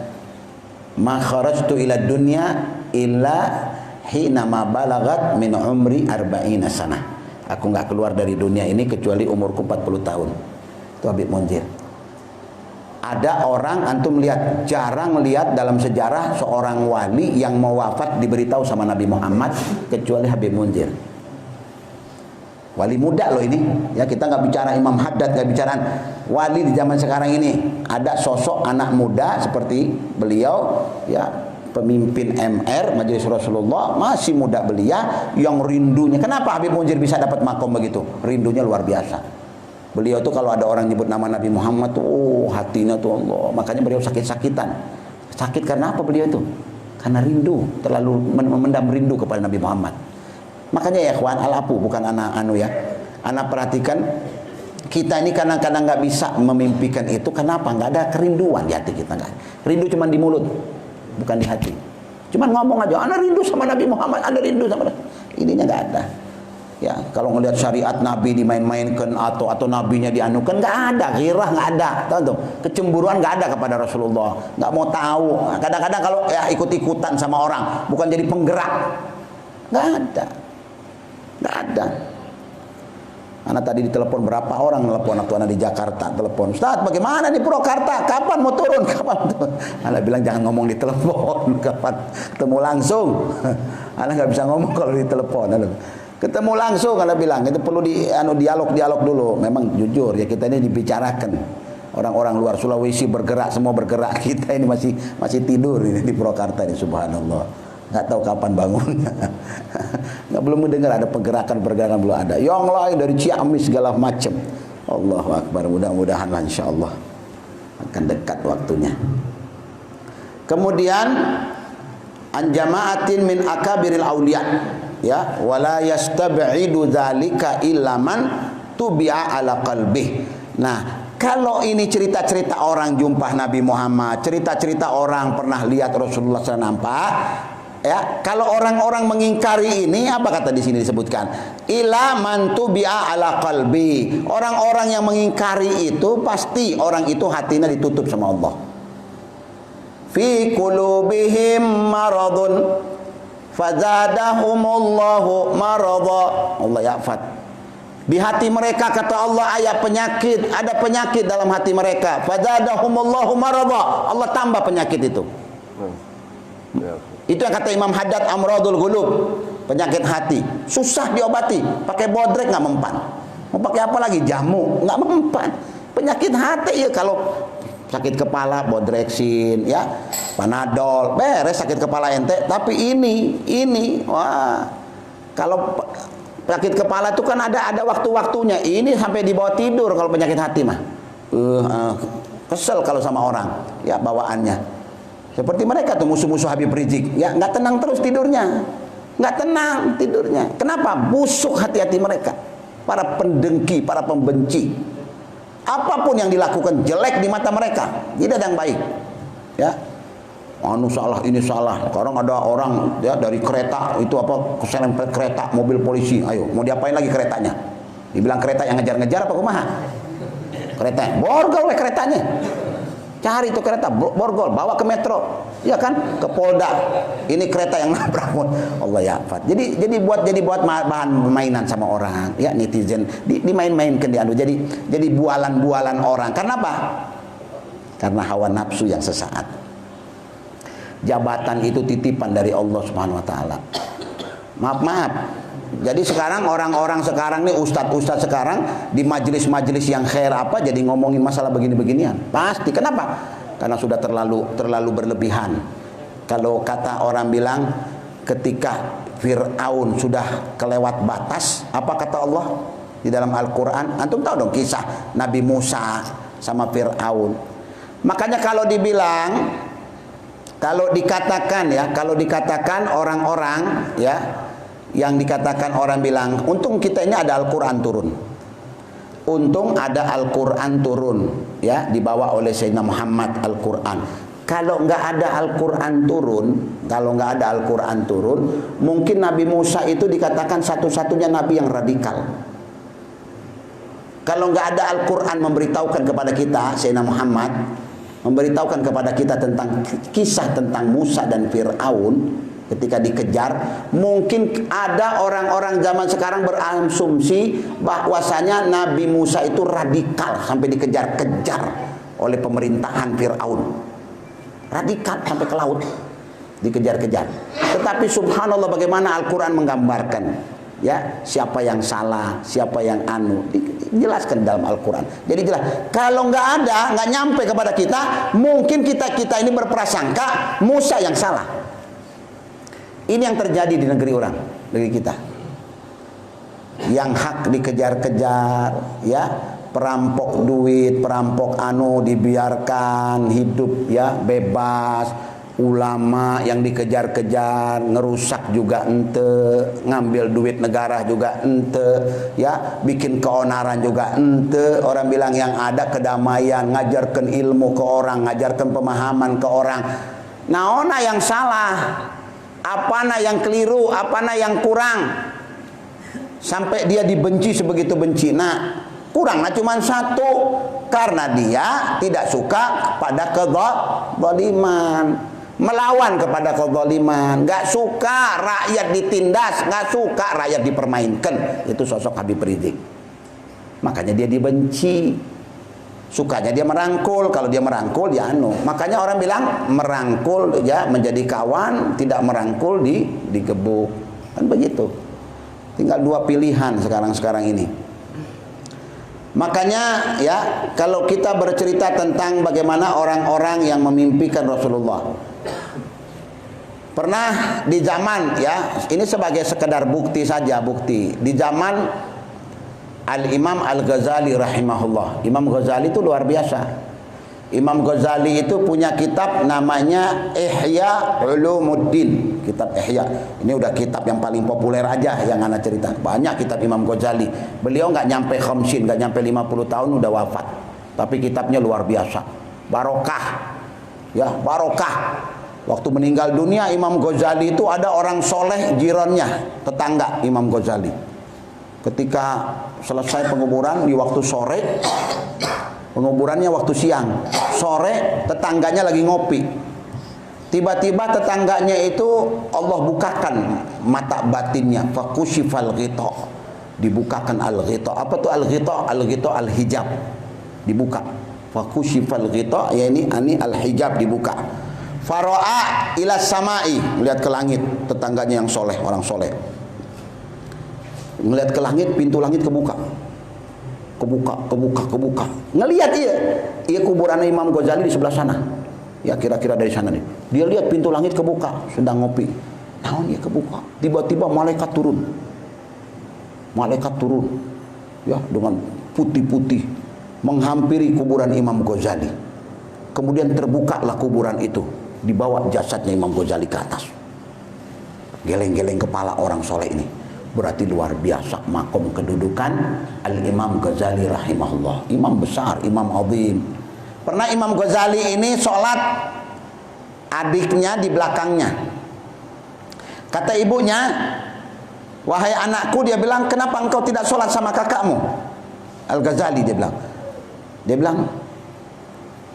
ma kharajtu ila dunya illa hina ma balagat min umri 40 sanah. Aku nggak keluar dari dunia ini kecuali umurku 40 tahun. Itu Habib Munzir. Ada orang, antum lihat, jarang lihat dalam sejarah seorang wali yang mau wafat diberitahu sama Nabi Muhammad kecuali Habib Munzir. Wali muda loh ini, ya, kita nggak bicara Imam Haddad, nggak bicara wali di zaman sekarang ini. Ada sosok anak muda seperti beliau, ya, pemimpin MR Majelis Rasulullah, masih muda belia, yang rindunya. Kenapa Habib Munzir bisa dapat makom begitu? Rindunya luar biasa. Beliau tuh kalau ada orang nyebut nama Nabi Muhammad tuh, hatinya tuh Allah. Makanya beliau sakit-sakitan. Sakit karena apa beliau itu? Karena rindu, terlalu memendam rindu kepada Nabi Muhammad. Makanya ya ikhwan, al-apu bukan anak anu ya. Anak perhatikan, kita ini kadang-kadang nggak bisa memimpikan itu. Kenapa? Nggak ada kerinduan di hati kita. Nggak. Rindu cuma di mulut, bukan di hati. Cuman ngomong aja, ana rindu sama Nabi Muhammad, ana rindu sama Nabi. Ininya nggak ada. Ya, kalau ngelihat syariat Nabi dimain-mainkan atau nabinya dianukan, nggak ada, ghirah nggak ada, tahu tuh, kecemburuan nggak ada kepada Rasulullah, nggak mau tahu. Kadang-kadang kalau ya ikut-ikutan sama orang, bukan jadi penggerak, nggak ada, nggak ada. Anak tadi ditelepon berapa orang telepon waktu anak di Jakarta, telepon, Ustaz bagaimana di Purwakarta, kapan mau turun, kapan turun? Anak bilang jangan ngomong di telepon, kapan ketemu langsung. Anak nggak bisa ngomong kalau di telepon. Ketemu langsung, kalau bilang itu perlu dialog dulu. Memang jujur ya, kita ini dibicarakan. Orang-orang luar Sulawesi bergerak, semua bergerak. Kita ini masih tidur ini di Purwakarta ini, subhanallah. Nggak tahu kapan bangunnya. Nggak, belum mendengar ada pergerakan belum ada. Yang lain dari Ciamis segala macam. Allahu Akbar, mudah-mudahan insyaallah akan dekat waktunya. Kemudian an jama'atin min akabiril auliya, ya, wala yastab'idu dzalika illa man tubi'a ala qalbih. Nah, kalau ini cerita-cerita orang jumpa Nabi Muhammad, cerita-cerita orang pernah lihat Rasulullah SAW nampak, ya, kalau orang-orang mengingkari ini, apa kata di sini disebutkan? Ila man tubi'a ala qalbi. Orang-orang yang mengingkari itu pasti orang itu hatinya ditutup sama Allah. Fi qulubihim maradun fazadahumullahu marada. Allah ya'fad. Di hati mereka kata Allah ada penyakit dalam hati mereka. Fazadahumullahu marada. Allah tambah penyakit itu. Itu yang kata Imam Haddad, amradul qulub, penyakit hati. Susah diobati, pakai bodrek nggak mempan. Mau pakai apa lagi? Jamu nggak mempan. Penyakit hati ya, kalau sakit kepala bodreksin, ya, Panadol, beres sakit kepala ente. Tapi ini, wah, kalau sakit kepala itu kan ada waktu-waktunya. Ini sampai dibawa tidur kalau penyakit hati mah. Kesel kalau sama orang, ya, bawaannya. Seperti mereka tuh musuh-musuh Habib Rizik, ya, nggak tenang terus tidurnya, nggak tenang tidurnya. Kenapa? Busuk hati-hati mereka, para pendengki, para pembenci. Apapun yang dilakukan jelek di mata mereka, tidak ada yang baik. Ya, anu salah, ini salah. Sekarang ada orang, ya, dari kereta itu apa, keserempet kereta, mobil polisi. Ayo, mau diapain lagi keretanya? Dibilang kereta yang ngejar-ngejar apa kumaha? Kereta, borgol oleh keretanya. Cari itu kereta, borgol, bawa ke metro, ya kan, ke Polda. Ini kereta yang nabrak. Allah ya, Fat. Jadi buat bahan mainan sama orang, ya, netizen dimain-mainkan dianu. Jadi bualan-bualan orang. Karena apa? Karena hawa nafsu yang sesaat. Jabatan itu titipan dari Allah Subhanahu wa taala. Maaf. Jadi sekarang orang-orang sekarang nih, ustadz-ustadz sekarang di majelis-majelis yang khair apa jadi ngomongin masalah begini-beginian. Pasti. Kenapa? Karena sudah terlalu berlebihan. Kalau kata orang bilang, ketika Fir'aun sudah kelewat batas, apa kata Allah di dalam Al-Quran? Antum tahu dong kisah Nabi Musa sama Fir'aun. Makanya kalau dikatakan orang-orang, ya, yang dikatakan orang bilang, untung kita ini ada Al-Quran turun. Untung ada Al-Quran turun, ya, dibawa oleh Sayyidina Muhammad Al-Quran. Kalau nggak ada Al-Quran turun, mungkin Nabi Musa itu dikatakan satu-satunya Nabi yang radikal. Kalau nggak ada Al-Quran memberitahukan kepada kita, Sayyidina Muhammad memberitahukan kepada kita tentang kisah tentang Musa dan Fir'aun ketika dikejar, mungkin ada orang-orang zaman sekarang berasumsi bahwasanya Nabi Musa itu radikal sampai dikejar-kejar oleh pemerintahan Fir'aun. Radikal sampai ke laut, dikejar-kejar. Tetapi subhanallah bagaimana Al-Quran menggambarkan, ya, siapa yang salah, siapa yang anu, dijelaskan dalam Al-Quran. Jadi jelas. Kalau nggak nyampe kepada kita, mungkin kita ini berprasangka Musa yang salah. Ini yang terjadi di negeri orang, negeri kita. Yang hak dikejar-kejar, ya, perampok duit, perampok anu dibiarkan hidup, ya, bebas. Ulama yang dikejar-kejar, ngerusak juga ente, ngambil duit negara juga ente, ya, bikin keonaran juga ente. Orang bilang yang ada kedamaian, ngajarkan ilmu ke orang, ngajarkan pemahaman ke orang. Nah, ona yang salah, apana yang keliru, apana yang kurang, sampai dia dibenci sebegitu benci. Nah, kurangnya cuma satu, karena dia tidak suka pada kezaliman, melawan kepada kezaliman, nggak suka rakyat ditindas, nggak suka rakyat dipermainkan. Itu sosok Habib Rizik. Makanya dia dibenci. Sukanya dia merangkul, kalau dia merangkul dia anu. Makanya orang bilang merangkul, ya, menjadi kawan, tidak merangkul digebuk. Kan begitu. Tinggal dua pilihan sekarang ini. Makanya ya, kalau kita bercerita tentang bagaimana orang-orang yang memimpikan Rasulullah, pernah di zaman, ya, ini sebagai sekedar bukti saja, bukti. Di zaman Al-Imam Al-Ghazali rahimahullah. Imam Ghazali itu luar biasa. Imam Ghazali itu punya kitab namanya Ihya Ulumuddin. Kitab Ihya. Ini udah kitab yang paling populer aja yang ana cerita. Banyak kitab Imam Ghazali. Beliau nggak nyampe khamsin, nggak nyampe 50 tahun udah wafat. Tapi kitabnya luar biasa. Barokah. Ya, barokah. Waktu meninggal dunia Imam Ghazali itu ada orang soleh jirannya, tetangga Imam Ghazali. Ketika selesai penguburan di waktu sore, penguburannya waktu siang, sore tetangganya lagi ngopi. Tiba-tiba tetangganya itu Allah bukakan mata batinnya, fakushifal ghita, dibukakan al-ghita. Apa tuh al-ghita? Al-ghita al-hijab, dibuka. Fakushifal ghita, ya ini al-hijab dibuka. Faro'a ila samai, melihat ke langit, tetangganya yang soleh, orang soleh. Melihat ke langit, pintu langit kebuka. Kebuka. Ngelihat iya kuburan Imam Ghazali di sebelah sana. Ya kira-kira dari sana nih. Dia lihat pintu langit kebuka, sedang ngopi. Naon ya kebuka. Tiba-tiba malaikat turun. Ya, dengan putih-putih menghampiri kuburan Imam Ghazali. Kemudian terbukalah kuburan itu. Dibawa jasadnya Imam Ghazali ke atas. Geleng-geleng kepala orang soleh ini. Berarti luar biasa makom kedudukan Al-Imam Ghazali rahimahullah. Imam besar, imam azim. Pernah Imam Ghazali ini sholat, adiknya di belakangnya. Kata ibunya, wahai anakku, dia bilang, kenapa engkau tidak sholat sama kakakmu? Al-Ghazali dia bilang,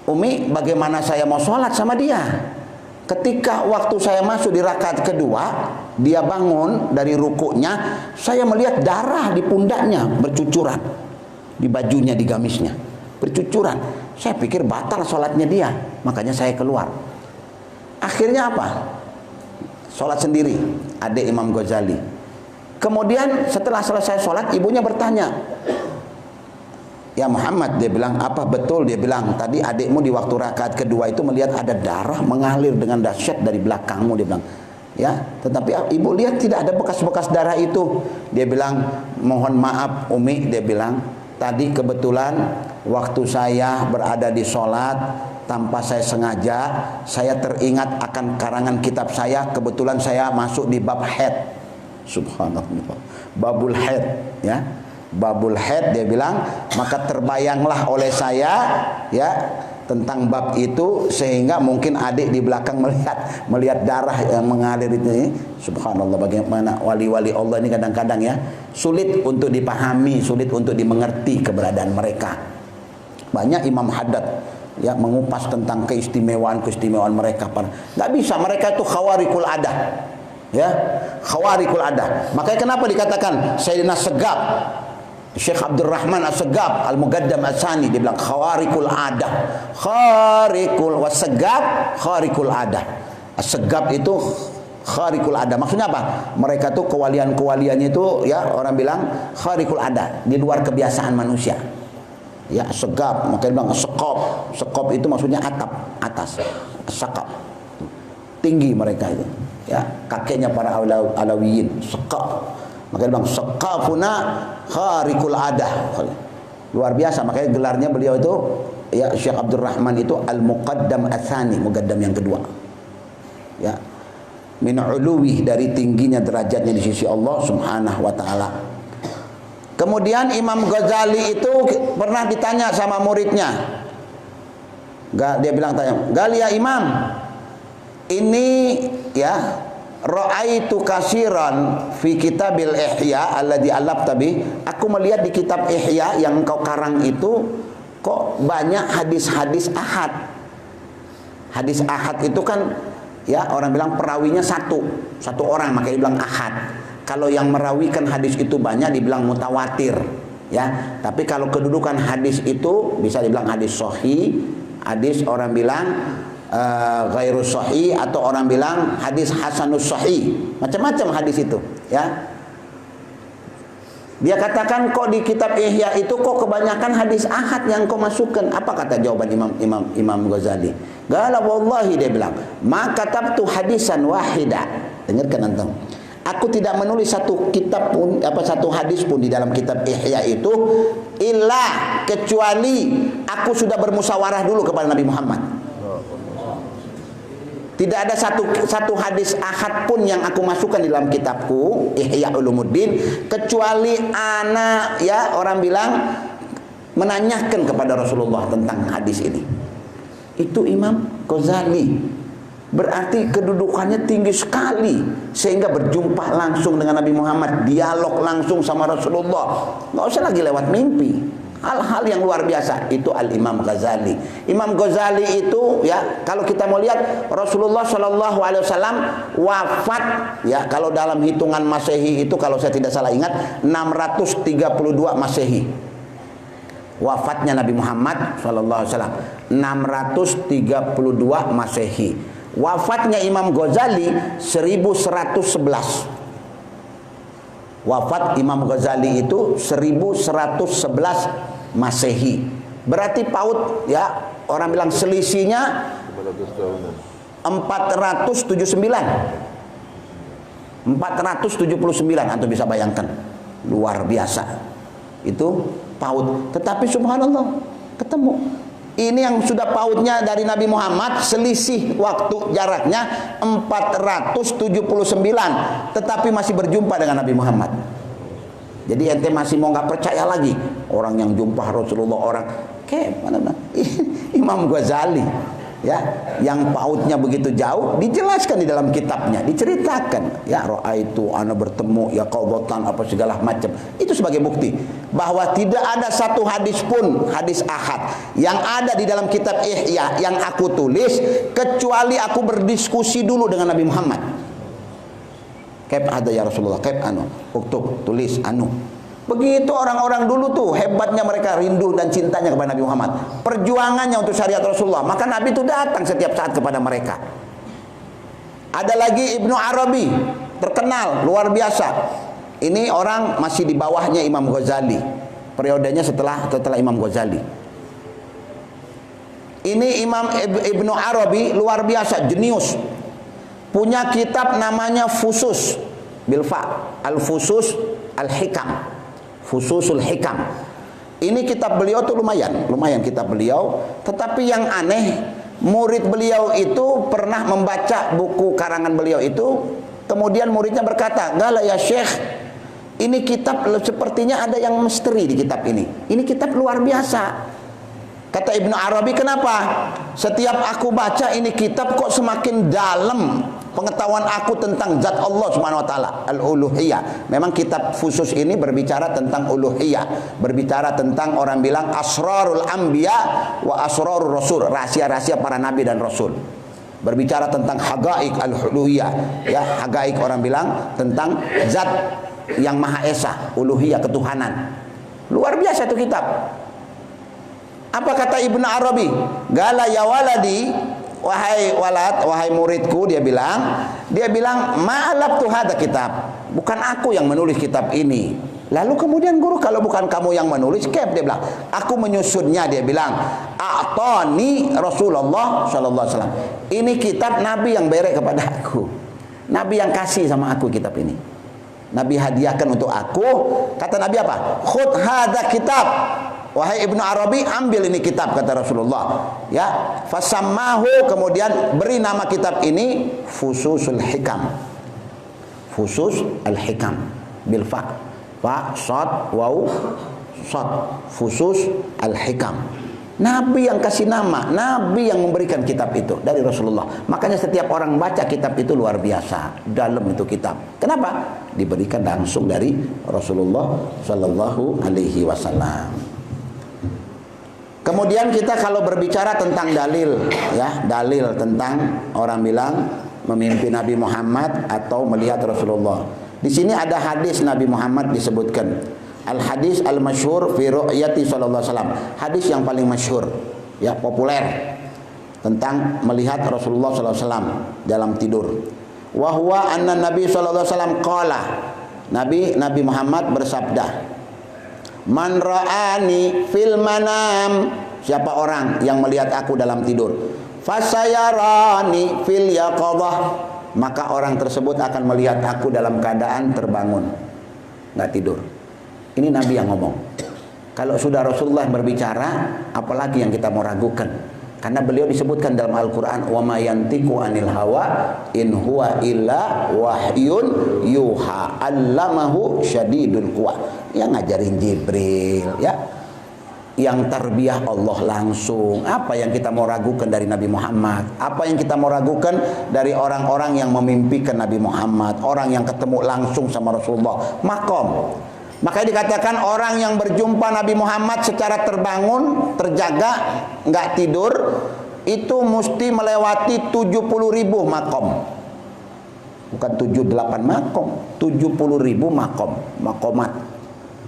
Umi, bagaimana saya mau sholat sama dia? Ketika waktu saya masuk di rakaat kedua, dia bangun dari rukuknya, saya melihat darah di pundaknya bercucuran, di bajunya, di gamisnya bercucuran. Saya pikir batal sholatnya dia, makanya saya keluar. Akhirnya apa? Sholat sendiri, adik Imam Ghazali. Kemudian setelah selesai sholat, ibunya bertanya, ya Muhammad, dia bilang, apa betul? Dia bilang, tadi adikmu di waktu rakaat kedua itu melihat ada darah mengalir dengan dahsyat dari belakangmu. Dia bilang, ya, tetapi ibu lihat tidak ada bekas-bekas darah itu. Dia bilang, mohon maaf Umi, dia bilang, tadi kebetulan waktu saya berada di sholat, tanpa saya sengaja, saya teringat akan karangan kitab saya. Kebetulan saya masuk di bab haid. Subhanallah, babul haid, ya. Babul haid, dia bilang, maka terbayanglah oleh saya, ya, tentang bab itu, sehingga mungkin adik di belakang melihat darah yang mengalir itu. Subhanallah, bagaimana wali-wali Allah ini kadang-kadang ya sulit untuk dipahami, sulit untuk dimengerti keberadaan mereka. Banyak Imam Haddad ya mengupas tentang keistimewaan mereka. Nggak bisa, mereka itu khawarikul adah, ya, khawarikul adah. Makanya kenapa dikatakan Sayyidina Segaf, Syekh Abdurrahman As-Segaf Al-Muqaddam As-Sani, dia bilang khawarikul adah, kharikul wasegaf, kharikul adah. As-Segaf itu kharikul adah. Maksudnya apa? Mereka tuh kewaliannya itu, ya, orang bilang kharikul adah, di luar kebiasaan manusia. Ya, Segaf, makanya dia bilang sekop. Sekop itu maksudnya atap, atas. Sekop, tinggi mereka itu. Ya, kakeknya para Alawiyin, sekop. Makanya bilang sekafuna kharikul adah, luar biasa. Makanya gelarnya beliau itu, ya, Syekh Abdurrahman itu Al-Muqaddam Ats-Tsani, Muqaddam yang kedua, ya, min uluwi, dari tingginya derajatnya di sisi Allah Subhanahu wa taala. Kemudian Imam Ghazali itu pernah ditanya sama muridnya, dia bilang, Gali ya Imam, ini ya, ra'aitu kasiran fi kitabil Ihya alladhi alafta bi. Aku melihat di kitab Ihya yang engkau karang itu kok banyak hadis-hadis ahad. Hadis ahad itu kan, ya, orang bilang perawinya satu orang, makanya dibilang ahad. Kalau yang merawikan hadis itu banyak dibilang mutawatir, ya. Tapi kalau kedudukan hadis itu bisa dibilang hadis sahih, hadis orang bilang ghairus sahih, atau orang bilang hadis hasanus sahih, macam-macam hadis itu, ya. Dia katakan kok di kitab Ihya itu kok kebanyakan hadis ahad yang kau masukkan. Apa kata jawaban Imam Ghazali? Gala wallahi, dia bilang, ma katabtu hadisan wahida. Dengarkan antum. Aku tidak menulis satu kitab pun, satu hadis pun di dalam kitab Ihya itu, illa kecuali aku sudah bermusyawarah dulu kepada Nabi Muhammad. Tidak ada satu hadis ahad pun yang aku masukkan di dalam kitabku Ihya Ulumuddin, kecuali ana, ya, orang bilang menanyakan kepada Rasulullah tentang hadis ini. Itu Imam Ghazali. Berarti kedudukannya tinggi sekali, sehingga berjumpa langsung dengan Nabi Muhammad, dialog langsung sama Rasulullah, nggak usah lagi lewat mimpi. Hal-hal yang luar biasa itu Al-Imam Ghazali. Imam Ghazali itu, ya, kalau kita mau lihat Rasulullah Shallallahu Alaihi Wasallam wafat, ya, kalau dalam hitungan Masehi itu kalau saya tidak salah ingat 632 Masehi. Wafatnya Nabi Muhammad Shallallahu Alaihi Wasallam 632 Masehi. Wafatnya Imam Ghazali 1111. Wafat Imam Ghazali itu 1111 Masehi. Berarti paut, ya, orang bilang selisihnya 479. Antum bisa bayangkan, luar biasa. Itu paut. Tetapi subhanallah, ketemu. Ini yang sudah pautnya dari Nabi Muhammad, selisih waktu jaraknya 479, tetapi masih berjumpa dengan Nabi Muhammad. Jadi ente masih mau nggak percaya lagi orang yang jumpa Rasulullah, orang kayak mana? Imam Ghazali, ya, yang pautnya begitu jauh, dijelaskan di dalam kitabnya, diceritakan, ya, itu ana bertemu, ya, qaudatan apa segala macam. Itu sebagai bukti bahwa tidak ada satu hadis pun, hadis ahad yang ada di dalam kitab Ihya yang aku tulis, kecuali aku berdiskusi dulu dengan Nabi Muhammad. Kayak ada ya Rasulullah, kayak uktub, tulis Begitu orang-orang dulu tuh, hebatnya mereka rindu dan cintanya kepada Nabi Muhammad, perjuangannya untuk syariat Rasulullah. Maka Nabi itu datang setiap saat kepada mereka. Ada lagi Ibnu Arabi, terkenal, luar biasa. Ini orang masih di bawahnya Imam Ghazali, periodenya setelah Imam Ghazali. Ini Imam Ibnu Arabi, luar biasa, jenius. Punya kitab namanya Fusus Bilfa, Al-Fusus Al-Hikam, Fususul Hikam. Ini kitab beliau tuh lumayan kitab beliau. Tetapi yang aneh, murid beliau itu pernah membaca buku karangan beliau itu, kemudian muridnya berkata, "Gala ya Syekh, ini kitab sepertinya ada yang misteri di kitab ini. Ini kitab luar biasa." Kata Ibnu Arabi, "Kenapa? Setiap aku baca ini kitab kok semakin dalam pengetahuan aku tentang zat Allah Subhanahu wa taala, al-uluhiyah." Memang kitab Fusus ini berbicara tentang uluhiyah, berbicara tentang, orang bilang, asrarul anbiya wa asrarur rasul, rahasia-rahasia para nabi dan rasul. Berbicara tentang hagaik al-uluhiyah, ya, hagaik orang bilang tentang zat yang Maha Esa, uluhiyah, ketuhanan. Luar biasa itu kitab. Apa kata Ibnu Arabi? "Gala ya waladi, wahai walad, wahai muridku," dia bilang, "ma'alabtu hadza kitab." Bukan aku yang menulis kitab ini. Lalu kemudian guru, kalau bukan kamu yang menulis, dia bilang, "Aku menyusunnya," dia bilang. "A'tani Rasulullah sallallahu alaihi wasallam." Ini kitab Nabi yang beri kepada aku. Nabi yang kasih sama aku kitab ini. Nabi hadiahkan untuk aku. Kata Nabi apa? "Khudh hadza kitab." Wahai Ibnu Arabi, ambil ini kitab, kata Rasulullah. Ya, fasammahu, kemudian beri nama kitab ini Fususul Hikam. Fusus al-Hikam bil fa, sad, waw, sad. Fusus al-Hikam. Nabi yang kasih nama, Nabi yang memberikan kitab itu dari Rasulullah. Makanya setiap orang baca kitab itu luar biasa, dalam itu kitab. Kenapa? Diberikan langsung dari Rasulullah sallallahu alaihi wasallam. Kemudian kita kalau berbicara tentang dalil, ya, dalil tentang orang bilang memimpi Nabi Muhammad atau melihat Rasulullah. Di sini ada hadis Nabi Muhammad disebutkan. Al-hadis al-masyhur fi ru'yati sallallahu alaihi wasallam. Hadis yang paling masyhur, ya, populer tentang melihat Rasulullah sallallahu alaihi wasallam dalam tidur. Wa huwa anna Nabi sallallahu alaihi wasallam qala. Nabi Muhammad bersabda, "Man ra'ani fil manam," siapa orang yang melihat aku dalam tidur, "fasayarani fil yaqadhah," maka orang tersebut akan melihat aku dalam keadaan terbangun, nggak tidur. Ini Nabi yang ngomong. Kalau sudah Rasulullah berbicara, apalagi yang kita mau ragukan? Karena beliau disebutkan dalam Al-Quran, "Wa ma yantiqu anil hawa in huwa illa wahyun yuha, 'allamahu syadidul quwa." Yang ngajarin Jibril, ya. Yang tarbiyah Allah langsung. Apa yang kita mau ragukan dari Nabi Muhammad? Apa yang kita mau ragukan dari orang-orang yang memimpikan Nabi Muhammad, orang yang ketemu langsung sama Rasulullah? Makom. Makanya dikatakan orang yang berjumpa Nabi Muhammad secara terbangun, terjaga, nggak tidur, itu mesti melewati 70.000 makom. Bukan 78 makom, 70.000 makom, makomat.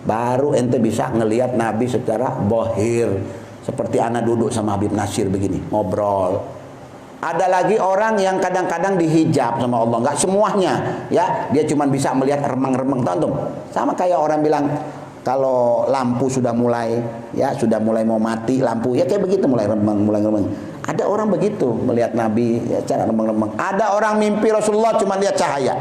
Baru ente bisa ngelihat Nabi secara bohir. Seperti anak duduk sama Habib Nasir begini, ngobrol. Ada lagi orang yang kadang-kadang dihijab sama Allah, nggak semuanya, ya. Dia cuma bisa melihat remang-remang, tonton. Sama kayak orang bilang kalau lampu sudah mulai, ya sudah mulai mau mati lampu, ya kayak begitu mulai remang, mulai remang. Ada orang begitu melihat Nabi, ya cara remang-remang. Ada orang mimpi Rasulullah cuma lihat cahaya.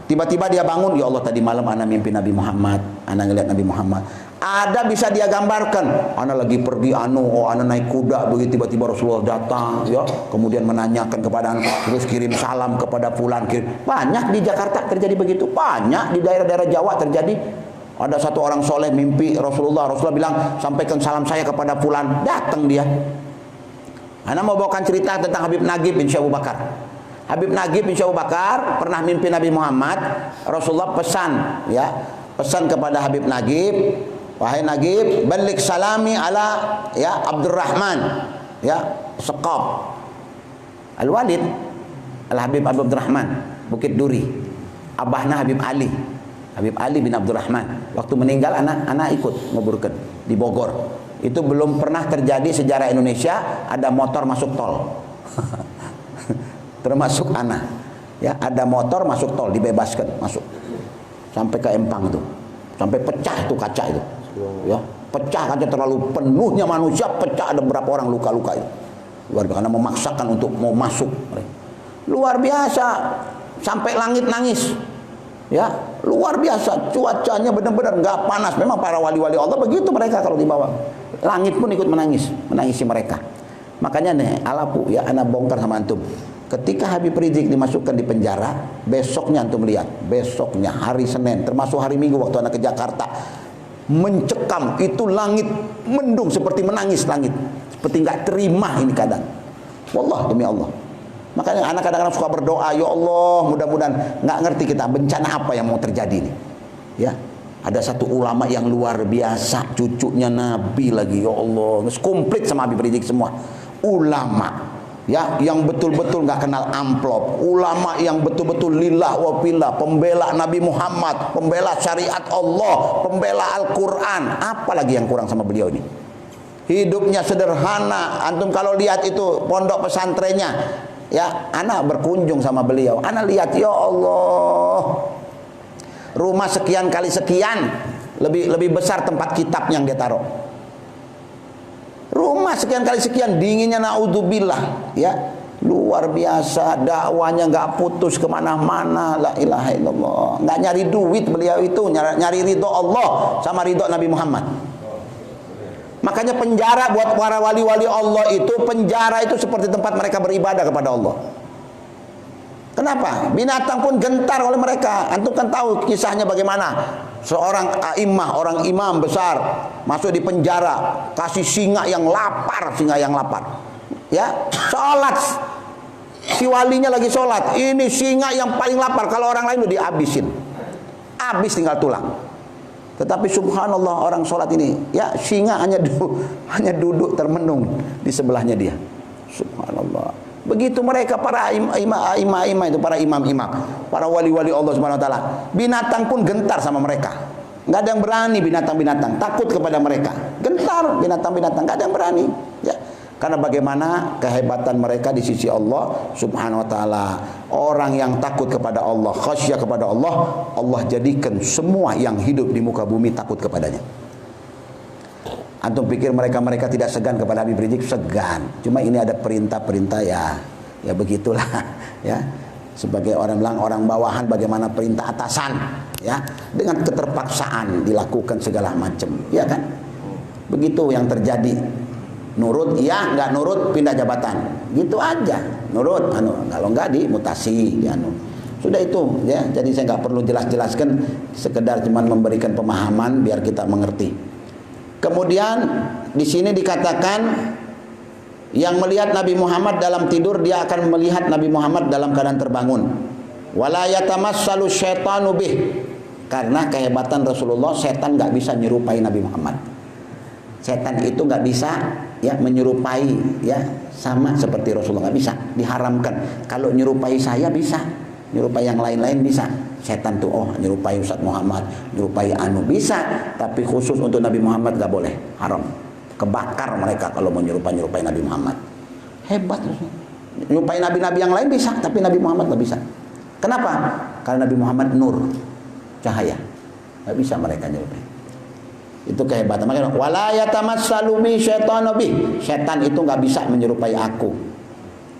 Tiba-tiba dia bangun, ya Allah tadi malam ana mimpi Nabi Muhammad, ana ngelihat Nabi Muhammad. Ada bisa dia gambarkan, ana lagi pergi ana naik kuda begitu, tiba-tiba Rasulullah datang, ya, kemudian menanyakan kepada ana, terus kirim salam kepada fulan, kirim. Banyak di Jakarta terjadi begitu, banyak di daerah-daerah Jawa terjadi. Ada satu orang soleh mimpi Rasulullah bilang sampaikan salam saya kepada fulan, datang dia. Ana mau bawakan cerita tentang Habib Nagib bin Syekh Abu Bakar. Habib Nagib bin Syekh Abu Bakar pernah mimpi Nabi Muhammad. Rasulullah pesan, ya, pesan kepada Habib Nagib, "Wahai Nagib, balik salami ala, ya, Abdurrahman, ya, Sekop Al-Walid, Al-Habib Abdurrahman, Bukit Duri, abahna Habib Ali bin Abdurrahman. Waktu meninggal anak ikut nguburkan di Bogor. Itu belum pernah terjadi sejarah Indonesia ada motor masuk tol." Termasuk anak, ya, ada motor masuk tol dibebaskan masuk sampai ke Empang tuh, sampai pecah tuh kaca itu, ya, pecah kaca, terlalu penuhnya manusia, pecah, ada berapa orang luka-luka itu, luar biasa, karena memaksakan untuk mau masuk, luar biasa, sampai langit nangis, ya, luar biasa, cuacanya benar-benar nggak panas. Memang para wali-wali Allah begitu, mereka kalau dibawa langit pun ikut menangisi mereka. Makanya nih alapu, ya, anak bongkar sama antum. Ketika Habib Rizik dimasukkan di penjara, besoknya antum lihat, besoknya hari Senin, termasuk hari Minggu waktu anak ke Jakarta, mencekam itu langit, mendung seperti menangis langit, seperti nggak terima ini keadaan. Wallah, demi Allah. Makanya anak kadang-kadang suka berdoa, ya Allah, mudah-mudahan, nggak ngerti kita bencana apa yang mau terjadi ini. Ya, ada satu ulama yang luar biasa, cucunya Nabi lagi, ya Allah, komplit sama Habib Rizik semua. Ulama, ya, yang betul-betul nggak kenal amplop, ulama yang betul-betul lillah wa fillah, pembela Nabi Muhammad, pembela syariat Allah, pembela Al-Quran. Apalagi yang kurang sama beliau ini? Hidupnya sederhana. Antum kalau lihat itu pondok pesantrennya, ya, anak berkunjung sama beliau, anak lihat, ya Allah, rumah sekian kali sekian, lebih besar tempat kitab yang dia taruh. Rumah sekian kali sekian, dinginnya naudzubillah, ya, luar biasa, dakwanya nggak putus kemana-mana, la ilaha illallah, nggak nyari duit beliau itu, nyari ridho Allah sama ridho Nabi Muhammad. Makanya penjara buat para wali-wali Allah itu, penjara itu seperti tempat mereka beribadah kepada Allah. Kenapa? Binatang pun gentar oleh mereka. Antum kan tahu kisahnya bagaimana. Seorang a'immah, orang imam besar, masuk di penjara, kasih singa yang lapar. Ya, sholat. Si walinya lagi sholat. Ini singa yang paling lapar. Kalau orang lain udah dihabisin. Habis tinggal tulang. Tetapi subhanallah, orang sholat ini, ya, singa hanya duduk termenung di sebelahnya dia. Subhanallah. Begitu mereka para imam itu, para imam-imam, para wali-wali Allah Subhanahu wa taala. Binatang pun gentar sama mereka. Enggak ada yang berani, binatang-binatang takut kepada mereka. Gentar binatang-binatang, enggak ada yang berani. Ya. Karena bagaimana kehebatan mereka di sisi Allah Subhanahu wa taala. Orang yang takut kepada Allah, khasyah kepada Allah, Allah jadikan semua yang hidup di muka bumi takut kepadanya. Antum pikir mereka tidak segan kepada Habib Rizik? Segan. Cuma ini ada perintah-perintah ya begitulah ya. Sebagai orang bilang orang bawahan bagaimana perintah atasan ya, dengan keterpaksaan dilakukan segala macam, ya kan? Begitu yang terjadi. Nurut iya, nggak nurut pindah jabatan. Gitu aja. Nurut kalau nggak dimutasi Sudah itu ya. Jadi saya nggak perlu jelas-jelaskan, sekedar cuman memberikan pemahaman biar kita mengerti. Kemudian di sini dikatakan yang melihat Nabi Muhammad dalam tidur, dia akan melihat Nabi Muhammad dalam keadaan terbangun. Wala yatamassalu syaitanu bih. Karena kehebatan Rasulullah, setan nggak bisa menyerupai Nabi Muhammad. Setan itu nggak bisa ya menyerupai ya sama seperti Rasulullah, nggak bisa, diharamkan. Kalau menyerupai saya bisa, menyerupai yang lain-lain bisa. Setan tuh menyerupai Ustaz Muhammad, menyerupai bisa, tapi khusus untuk Nabi Muhammad nggak boleh, haram. Kebakar mereka kalau menyerupai Nabi Muhammad. Hebat. Menyerupai nabi-nabi yang lain bisa, tapi Nabi Muhammad nggak bisa. Kenapa? Karena Nabi Muhammad nur, cahaya, nggak bisa mereka nyerupai. Itu kehebatan. Makanya wala yatamassalu bi syaitanu bi. Setan itu nggak bisa menyerupai aku.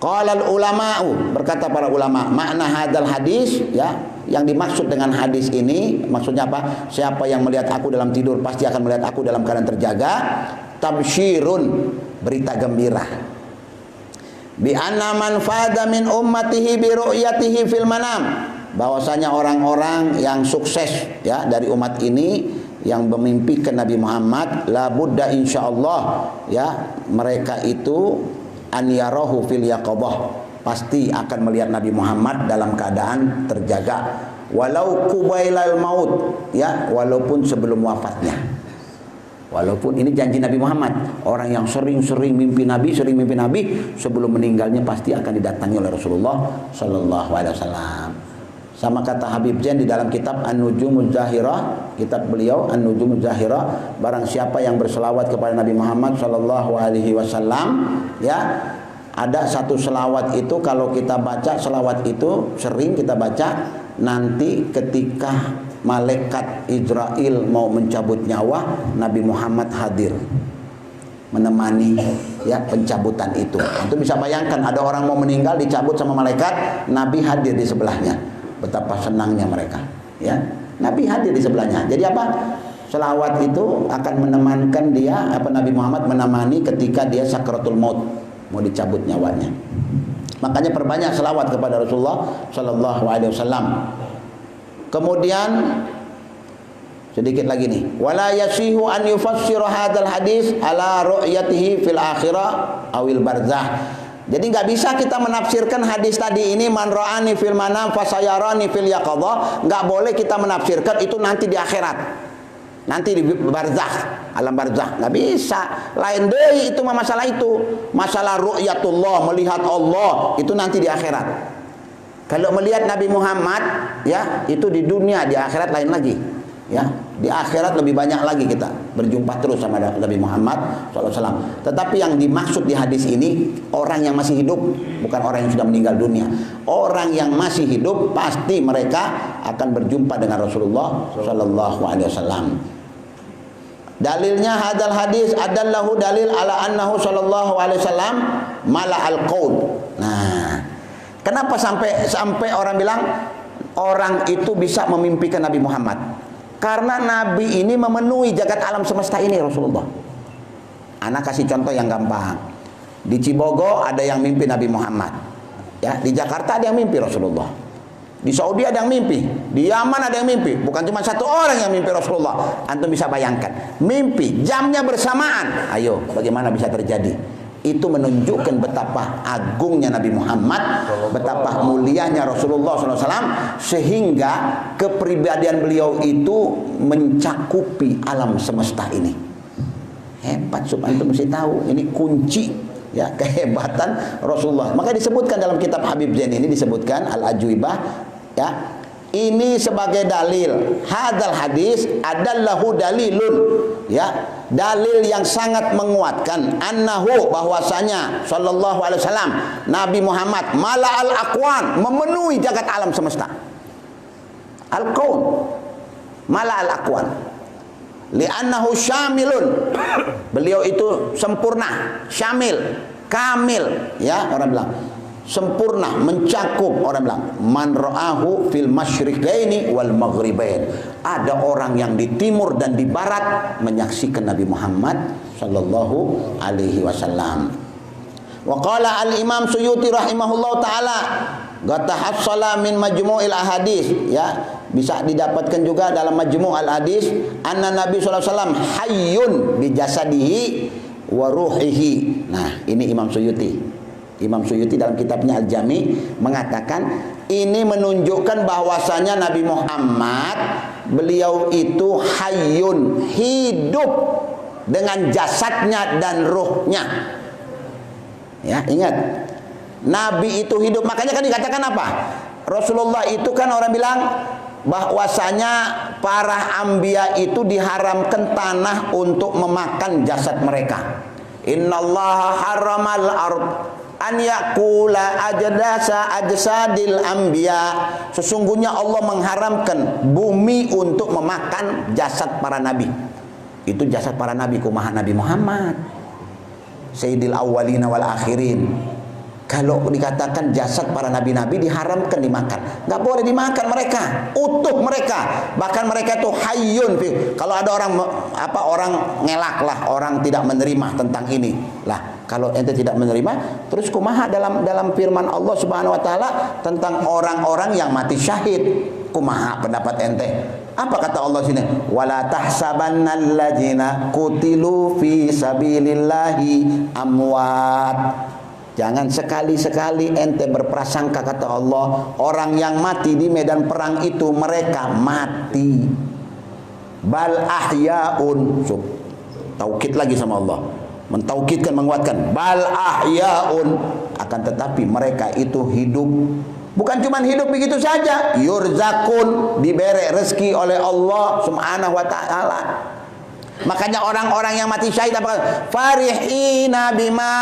Qalal ulama'u, berkata para ulama, makna hadal hadis ya, yang dimaksud dengan hadis ini maksudnya apa? Siapa yang melihat aku dalam tidur pasti akan melihat aku dalam keadaan terjaga. Tabsyirun, berita gembira. Bi anna man fada min ummatihi bi ru'yatihi fil manam. Bahwasanya orang-orang yang sukses ya dari umat ini yang memimpikan Nabi Muhammad, la budda insyaallah ya, mereka itu an yarahu fil yaqabah, pasti akan melihat Nabi Muhammad dalam keadaan terjaga, walau qubailal maut ya, walaupun sebelum wafatnya. Walaupun ini janji Nabi Muhammad, orang yang sering mimpi Nabi, sebelum meninggalnya pasti akan didatangi oleh Rasulullah sallallahu alaihi wasallam. Sama kata Habib Zain di dalam kitab An-Nujumuz Zahirah, kitab beliau An-Nujumuz Zahirah, barang siapa yang berselawat kepada Nabi Muhammad sallallahu alaihi wasallam ya, ada satu selawat itu kalau kita baca, selawat itu sering kita baca, nanti ketika malaikat Israel mau mencabut nyawa, Nabi Muhammad hadir menemani ya pencabutan itu. Itu bisa bayangkan ada orang mau meninggal dicabut sama malaikat, Nabi hadir di sebelahnya. Betapa senangnya mereka ya. Nabi hadir di sebelahnya. Jadi apa? Selawat itu akan menemankan dia, Nabi Muhammad menemani ketika dia sakratul maut, mau dicabut nyawanya. Makanya perbanyak selawat kepada Rasulullah sallallahu alaihi wasallam. Kemudian sedikit lagi nih, wala yasihu an yufassira hadzal hadis ala ru'yatihi fil akhirah awil barzah. Jadi nggak bisa kita menafsirkan hadis tadi ini, man ra'ani fil manam fasayarani fil yaqadha, nggak boleh kita menafsirkan itu nanti di akhirat, nanti di barzakh, alam barzakh, nggak bisa. Lain deui itu masalah itu, masalah ru'yatullah, melihat Allah itu nanti di akhirat. Kalau melihat Nabi Muhammad ya itu di dunia, di akhirat lain lagi ya. Di akhirat lebih banyak lagi kita berjumpa terus sama Nabi Muhammad SAW. Tetapi yang dimaksud di hadis ini orang yang masih hidup, bukan orang yang sudah meninggal dunia. Orang yang masih hidup pasti mereka akan berjumpa dengan Rasulullah SAW. Dalilnya hadal hadis adallahu dalil ala annahu sallallahu alaihi wasallam mala al-qaul. Nah, kenapa sampai orang bilang orang itu bisa memimpikan Nabi Muhammad? Karena Nabi ini memenuhi jagat alam semesta ini Rasulullah. Anak kasih contoh yang gampang. Di Cibogo ada yang mimpi Nabi Muhammad. Ya, di Jakarta ada yang mimpi Rasulullah. Di Saudi ada yang mimpi. Di Yaman ada yang mimpi. Bukan cuma satu orang yang mimpi Rasulullah. Antum bisa bayangkan. Mimpi, jamnya bersamaan. Ayo, bagaimana bisa terjadi? Itu menunjukkan betapa agungnya Nabi Muhammad, betapa mulianya Rasulullah SAW, sehingga kepribadian beliau itu mencakupi alam semesta ini. Hebat, supaya itu mesti tahu. Ini kunci ya kehebatan Rasulullah. Maka disebutkan dalam kitab Habib Zain ini, disebutkan Al-Ajwibah ya. Ini sebagai dalil hadal hadis adallahu dalilun ya. dalil yang sangat menguatkan annahu, bahwasanya sallallahu alaihi wasallam Nabi Muhammad mala'al aqwan, memenuhi jagat alam semesta. Al-qaun mala'al aqwan li'annahu syamilun, beliau itu sempurna, syamil, kamil, ya, orang bilang sempurna, mencakup. Orang bilang man ra'ahu fil masyriqaini wal maghribain, ada orang yang di timur dan di barat menyaksikan Nabi Muhammad sallallahu alaihi wasallam. Wa qala al-Imam Suyuti rahimahullahu taala, gatahassala min majmu'il ahadits, ya, bisa didapatkan juga dalam majmu' al-hadis, anna Nabi sallallahu alaihi wasallam hayyun bi jasadihi wa ruhihi. Nah, ini Imam Suyuti. Imam Suyuti dalam kitabnya Al-Jami mengatakan ini menunjukkan bahwasanya Nabi Muhammad, beliau itu hayyun, hidup dengan jasadnya dan ruhnya. Ya, ingat, Nabi itu hidup. Makanya kan dikatakan apa? Rasulullah itu kan orang bilang bahwasanya para anbiya itu diharamkan tanah untuk memakan jasad mereka. Innallaha harramal ard an yakula ajdasa ajsadil anbiya. Sesungguhnya Allah mengharamkan bumi untuk memakan jasad para nabi. Itu jasad para nabi kumaha Nabi Muhammad Sayyidil awwalina wal akhirin. Kalau dikatakan jasad para nabi-nabi diharamkan dimakan, nggak boleh dimakan mereka, utuh mereka. Bahkan mereka itu hayyun. Kalau ada orang orang ngelak lah, orang tidak menerima tentang ini lah. Kalau ente tidak menerima, terus kumaha dalam firman Allah Subhanahu wa taala tentang orang-orang yang mati syahid. Kumaha pendapat ente? Apa kata Allah sini? Wala tahsabannal ladzina qutilu fi sabilillahi amwat. Jangan sekali-sekali ente berprasangka, kata Allah, orang yang mati di medan perang itu mereka mati. Bal ahyaun. Taukid lagi sama Allah. Mentaukidkan, menguatkan. Bal ahyaun. Akan tetapi mereka itu hidup. Bukan cuma hidup begitu saja. Yurzakun, diberi rezeki oleh Allah Subhanahu wa taala. Makanya orang-orang yang mati syahid apa? Farihina bima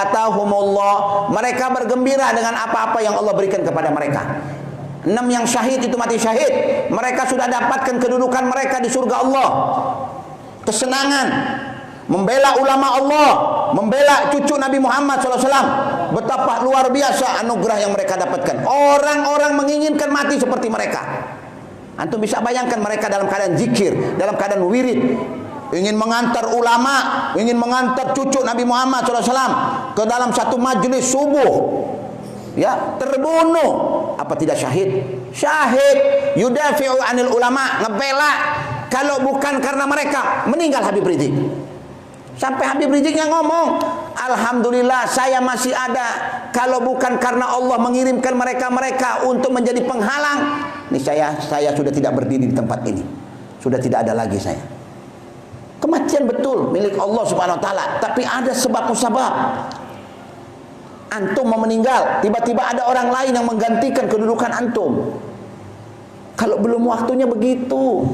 atahumullah. Mereka bergembira dengan apa-apa yang Allah berikan kepada mereka. 6 yang syahid itu mati syahid, mereka sudah dapatkan kedudukan mereka di surga Allah. Kesenangan, membela ulama Allah, membela cucu Nabi Muhammad SAW. Betapa luar biasa anugerah yang mereka dapatkan. Orang-orang menginginkan mati seperti mereka. Antum bisa bayangkan mereka dalam keadaan zikir, dalam keadaan wirid, ingin mengantar ulama, ingin mengantar cucu Nabi Muhammad SAW ke dalam satu majelis subuh, ya, terbunuh. Apa tidak syahid? Syahid. Yudafi'u anil ulama, ngebela. Kalau bukan karena mereka, meninggal Habib Rizik. Sampai Habib Rizik yang ngomong, alhamdulillah saya masih ada. Kalau bukan karena Allah mengirimkan mereka untuk menjadi penghalang, ini saya sudah tidak berdiri di tempat ini. Sudah tidak ada lagi saya. Kematian betul milik Allah Subhanahu wa taala, tapi ada sebab-sebab. Antum mau meninggal, tiba-tiba ada orang lain yang menggantikan kedudukan antum. Kalau belum waktunya begitu.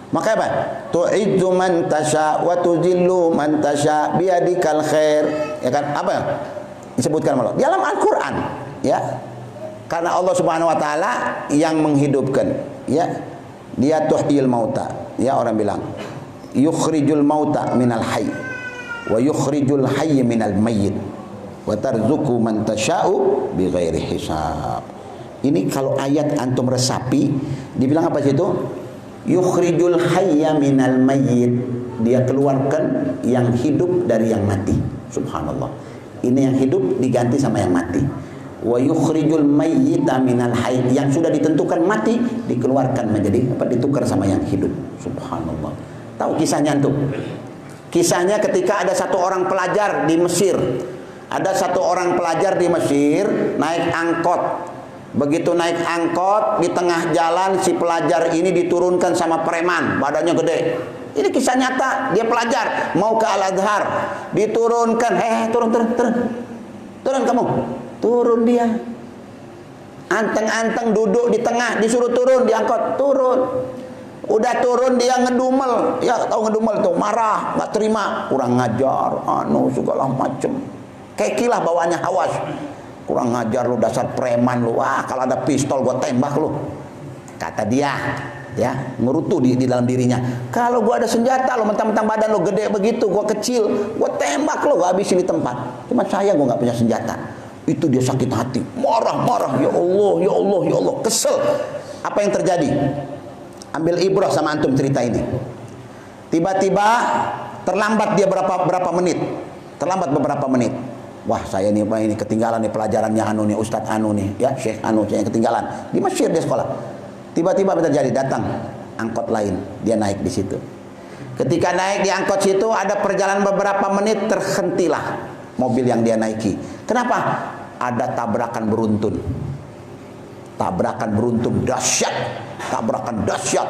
Maka apa? Tu'izzu man tasya wa tuzillu man tasya biyadikal khair. Ya kan? Apa disebutkan Allah dalam Al-Qur'an, ya. Karena Allah Subhanahu wa taala yang menghidupkan, ya. Dia tuhyil mauta. Ya, orang bilang yukhrijul mauta minal hayy wa yukhrijul hayy minal mayyit wa tarzuqu man tasya'u bighairi hisab. Ini kalau ayat antum resapi, dibilang apa situ? Yukhrijul hayya minal mayyit, dia keluarkan yang hidup dari yang mati. Subhanallah. Ini yang hidup diganti sama yang mati. Wa yukhrijul mayyita minal hayy, yang sudah ditentukan mati dikeluarkan menjadi apa, ditukar sama yang hidup. Subhanallah. Tahu kisahnya antum? Kisahnya ketika ada satu orang pelajar di Mesir. Ada satu orang pelajar di Mesir naik angkot. Begitu naik angkot, di tengah jalan si pelajar ini diturunkan sama preman, badannya gede. Ini kisah nyata, dia pelajar mau ke Al-Azhar, diturunkan, turun kamu, turun dia. Anteng-anteng duduk di tengah, disuruh turun di angkot, turun. Udah turun dia ngedumel, ya tahu ngedumel tuh, marah, nggak terima, kurang ngajar, segala macem. Kayak kilah bawaannya Hawas. Kurang ngajar lu, dasar preman lu. Wah, kalau ada pistol gua tembak lu. Kata dia, ya, ngerutu di dalam dirinya. Kalau gua ada senjata, lu mentang-mentang badan lu gede begitu, gua kecil, gua tembak lu, gua habisin di tempat. Cuma saya gua nggak punya senjata. Itu dia sakit hati, marah-marah, ya Allah, ya Allah, ya Allah, kesel. Apa yang terjadi? Ambil ibrah sama antum cerita ini. Tiba-tiba terlambat dia berapa menit. Terlambat beberapa menit. Wah, saya ini ketinggalan nih pelajarannya nih Ustadz nih, ya Syekh saya ketinggalan. Di Mesir dia sekolah. Tiba-tiba apa terjadi? Datang angkot lain, dia naik di situ. Ketika naik di angkot situ ada perjalanan beberapa menit, terhentilah mobil yang dia naiki. Kenapa? Ada tabrakan beruntun. Tabrakan beruntun dahsyat, tabrakan dahsyat,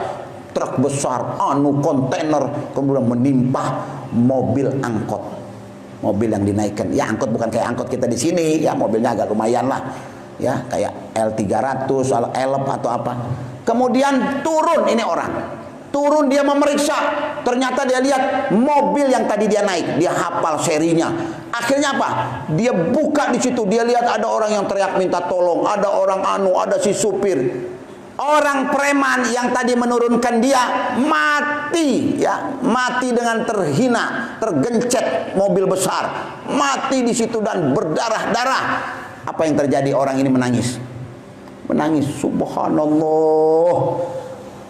truk besar, kontainer kemudian menimpa mobil angkot, mobil yang dinaikkan. Ya angkot bukan kayak angkot kita di sini, ya mobilnya agak lumayan lah, ya kayak L300, Elf atau apa. Kemudian turun ini orang, turun dia memeriksa, ternyata dia lihat mobil yang tadi dia naik, dia hafal serinya. Akhirnya apa? Dia buka di situ, dia lihat ada orang yang teriak minta tolong, ada orang ada si supir. Orang preman yang tadi menurunkan dia mati, ya, mati dengan terhina, tergencet mobil besar, mati di situ dan berdarah-darah. Apa yang terjadi? Orang ini menangis, subhanallah.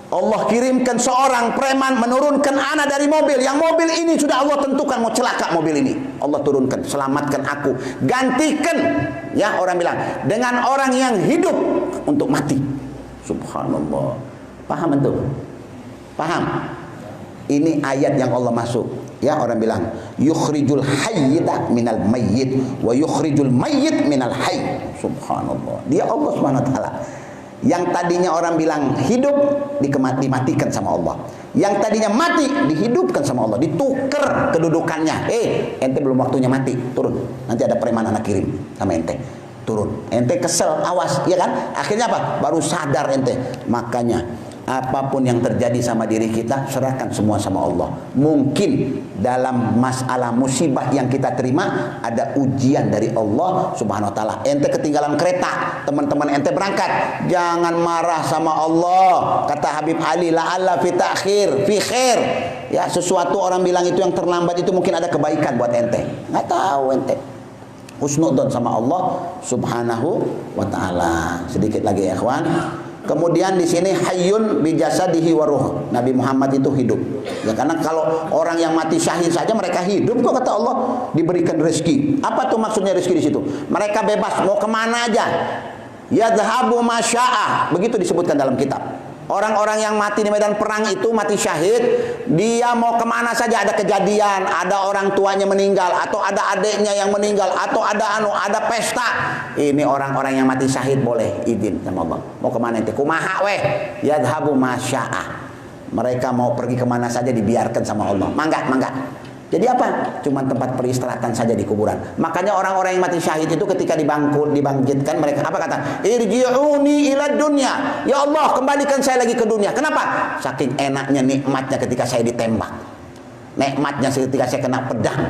Allah kirimkan seorang preman menurunkan anak dari mobil, yang mobil ini sudah Allah tentukan mau celaka mobil ini. Allah turunkan, selamatkan aku, gantikan, ya orang bilang, dengan orang yang hidup untuk mati. Subhanallah. Paham itu? Paham? Ini ayat yang Allah masuk. Ya, orang bilang yukhrijul hayyita minal mayyit wa yukhrijul mayyit minal hayy. Subhanallah. Dia Allah Subhanahu wa taala. Yang tadinya orang bilang hidup dimatikan sama Allah. Yang tadinya mati dihidupkan sama Allah, ditukar kedudukannya. Ente belum waktunya mati, turun. Nanti ada preman anak kirim sama ente. Turun. Ente kesel, awas, ya kan? Akhirnya apa? Baru sadar ente. Makanya apapun yang terjadi sama diri kita, serahkan semua sama Allah. Mungkin dalam masalah musibah yang kita terima ada ujian dari Allah Subhanahu wa taala. Ente ketinggalan kereta, teman-teman ente berangkat, jangan marah sama Allah. Kata Habib Ali, la'alla fi ta'khir fi khair. Ya, sesuatu orang bilang itu yang terlambat itu mungkin ada kebaikan buat ente. Nggak tahu ente. Husnudzon sama Allah Subhanahu wa taala. Sedikit lagi ya, ikhwan. Kemudian di sini hayyun bi jasadihi wa ruh. Nabi Muhammad itu hidup. Ya, karena kalau orang yang mati syahid saja mereka hidup kok, kata Allah, diberikan rezeki. Apa tuh maksudnya rezeki di situ? Mereka bebas mau kemana aja. Yadhhabu masya'ah. Begitu disebutkan dalam kitab. Orang-orang yang mati di medan perang itu mati syahid, dia mau kemana saja. Ada kejadian, ada orang tuanya meninggal, atau ada adiknya yang meninggal, atau ada pesta. Ini orang-orang yang mati syahid boleh izin sama Allah. Mau kemana ente? Kumaha weh? Yadhabu masya'ah. Mereka mau pergi kemana saja dibiarkan sama Allah. Mangga, mangga. Jadi apa? Cuma tempat peristirahatan saja di kuburan. Makanya orang-orang yang mati syahid itu ketika dibangkitkan, mereka apa kata? Irji'uni ila dunya. Ya Allah, kembalikan saya lagi ke dunia. Kenapa? Saking enaknya nikmatnya ketika saya ditembak. Nikmatnya ketika saya kena pedang.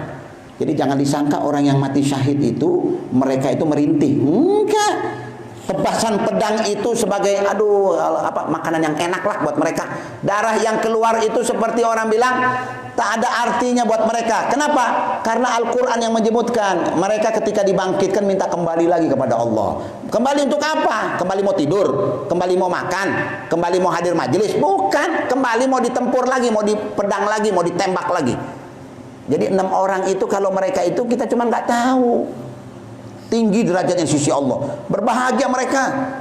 Jadi jangan disangka orang yang mati syahid itu mereka itu merintih. Enggak. Tebasan pedang itu sebagai makanan yang enak lah buat mereka. Darah yang keluar itu seperti orang bilang tak ada artinya buat mereka. Kenapa? Karena Al-Quran yang menyebutkan mereka ketika dibangkitkan minta kembali lagi kepada Allah. Kembali untuk apa? Kembali mau tidur, kembali mau makan, kembali mau hadir majelis? Bukan. Kembali mau ditempur lagi, mau dipedang lagi, mau ditembak lagi. Jadi 6 orang itu kalau mereka itu kita cuma nggak tahu. Tinggi derajatnya sisi Allah. Berbahagia mereka.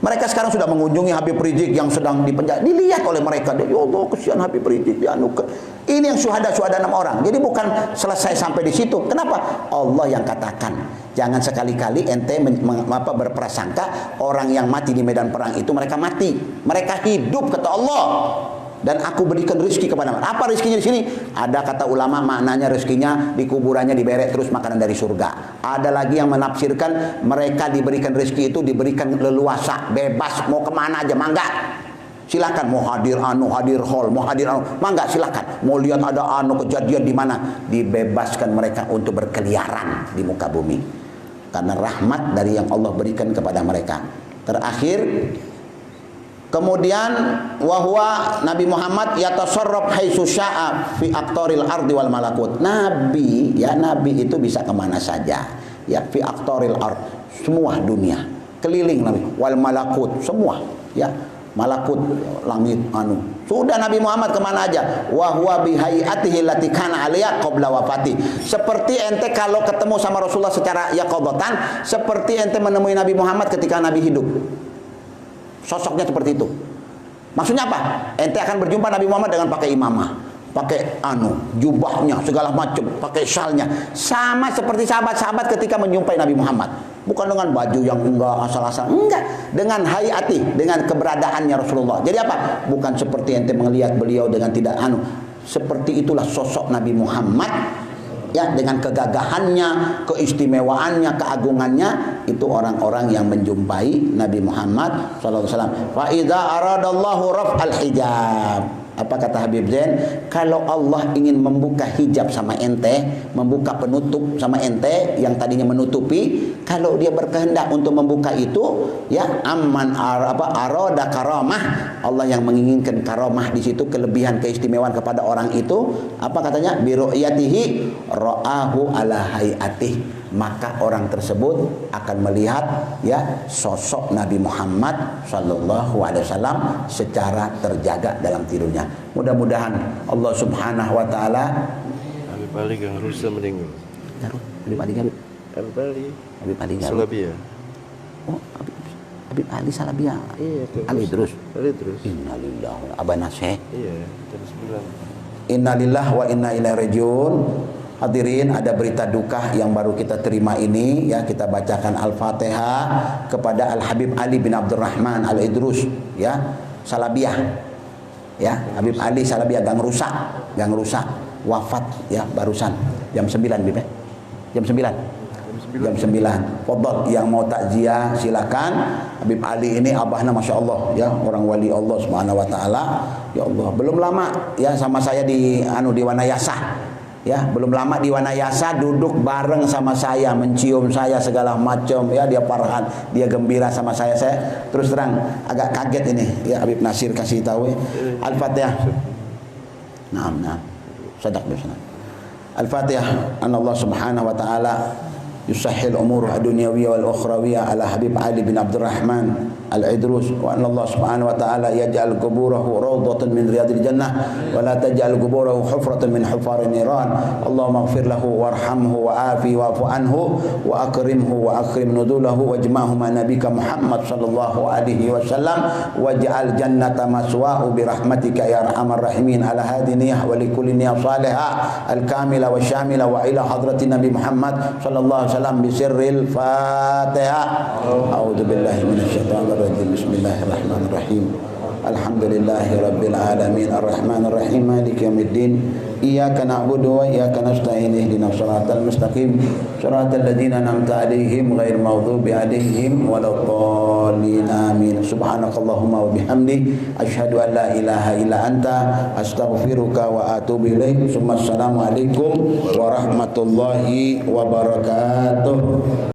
Mereka sekarang sudah mengunjungi Habib Rizik yang sedang dipenjara. Dilihat oleh mereka. Ya Allah, kesian Habib Rizik. Ini yang syuhada 6 orang. Jadi bukan selesai sampai di situ. Kenapa? Allah yang katakan. Jangan sekali-kali ente berprasangka orang yang mati di medan perang itu mereka mati. Mereka hidup, kata Allah. Dan aku berikan rezeki kepada mereka. Apa rezekinya di sini? Ada kata ulama maknanya rezekinya di kuburannya diberi terus makanan dari surga. Ada lagi yang menafsirkan mereka diberikan rezeki itu diberikan leluasa, bebas mau kemana aja, mangga. Silakan mau hadir hadir hall, mau hadir mangga silakan. Mau lihat ada kejadian di mana, dibebaskan mereka untuk berkeliaran di muka bumi. Karena rahmat dari yang Allah berikan kepada mereka. Terakhir, kemudian wahwa Nabi Muhammad yatasarraf haitsu syaa fi aqtaril ardi wal malakut. Nabi itu bisa kemana saja. Ya, fi aqtaril ard, semua dunia. Keliling Nabi, wal malakut, semua, ya. Malakut, langit, sudah Nabi Muhammad kemana aja. Wa huwa bihayatihi allati kana alaiha qabla wafati. Seperti ente kalau ketemu sama Rasulullah secara yaqadatan, seperti ente menemui Nabi Muhammad ketika Nabi hidup. Sosoknya seperti itu. Maksudnya apa? Ente akan berjumpa Nabi Muhammad dengan pakai imamah, pakai jubahnya segala macam, pakai syalnya, sama seperti sahabat-sahabat ketika menjumpai Nabi Muhammad. Bukan dengan baju yang enggak asal-asal, enggak, dengan hayati, dengan keberadaannya Rasulullah. Jadi apa? Bukan seperti ente melihat beliau dengan tidak seperti itulah sosok Nabi Muhammad, ya, dengan kegagahannya, keistimewaannya, keagungannya. Itu orang-orang yang menjumpai Nabi Muhammad sallallahu alaihi wasallam. Fa idza aradallahu raf'al hijab. Apa kata Habib Zain? Kalau Allah ingin membuka hijab sama ente, membuka penutup sama ente yang tadinya menutupi, kalau dia berkehendak untuk membuka itu, ya, arada karamah, Allah yang menginginkan karamah di situ, kelebihan keistimewaan kepada orang itu, apa katanya? Bi ru'yatihi ra'ahu ala hayatih. Maka orang tersebut akan melihat, ya, sosok Nabi Muhammad sallallahu alaihi wasallam secara terjaga dalam tidurnya. Mudah-mudahan Allah Subhanahu wa taala Habib Ali gang rusa meninggal. Habib Ali Salabia. Oh, Habib Ali Salabia. Iya, Ali terus. Innalillahi. Abana Syekh. Iya, jam 9. Innalillahi wa inna ilaihi rajiun. Hadirin, ada berita duka yang baru kita terima ini, ya, kita bacakan Al-Fatihah kepada Al-Habib Ali bin Abdurrahman Al-Idrus, ya, Salabiyah, ya, Habib Ali Salabiyah Gang Rusak wafat, ya, barusan jam 9, Bib, jam 9. Fadhal yang mau takziah silakan. Habib Ali ini abahna Masya Allah, ya, orang wali Allah Subhanahu wa taala. Ya Allah, belum lama, ya, sama saya di Wanayasa. Ya, belum lama di Wanayasa duduk bareng sama saya, mencium saya segala macam, ya, dia farhan, dia gembira sama saya. Saya terus terang agak kaget ini, ya, Habib Nasir kasih tahu, ya. Al-Fatihah. Naam. Sadaq bisna. Al-Fatihah. Allah Subhanahu wa taala yusahhil umur ad-dunyawiyya wal ukhrawiyya ala Habib Ali bin Abdurrahman Al-Idrus, wa anna Allah Subhanahu wa ta'ala yaj'al quburahu rawdatan min riyadil jannah wa la taj'al quburahu hufratan min hufarin niran. Allahumma ighfir lahu warhamhu wa afi wa'fu anhu wa akrimhu wa akrim nuzulahu wajma'hu ma nabika Muhammad sallallahu alaihi wasallam waj'al jannata maswa'u bi rahmatika ya arhamar rahimin. Ala hadhihi niyyah wa li kulli niyyah salihah al-kamila wa syamila wa ila hadrati Nabi Muhammad sallallahu alaihi wasallam bi sirril Fatihah. A'udzu billahi minasyaitonir rajim. Bismillahirrahmanirrahim. Alhamdulillahi rabbil alamin arrahmanir rahim maliki yaumiddin. Iyyaka na'budu wa iyyaka nasta'in ihdinas siratal mustaqim siratal ladzina an'amta 'alaihim ghairil maghdubi 'alaihim waladdallin. Amin. Subhanakallahumma wa bihamdik asyhadu an la ilaha illa anta astaghfiruka wa atubu ilaik. Assalamualaikum warahmatullahi wabarakatuh.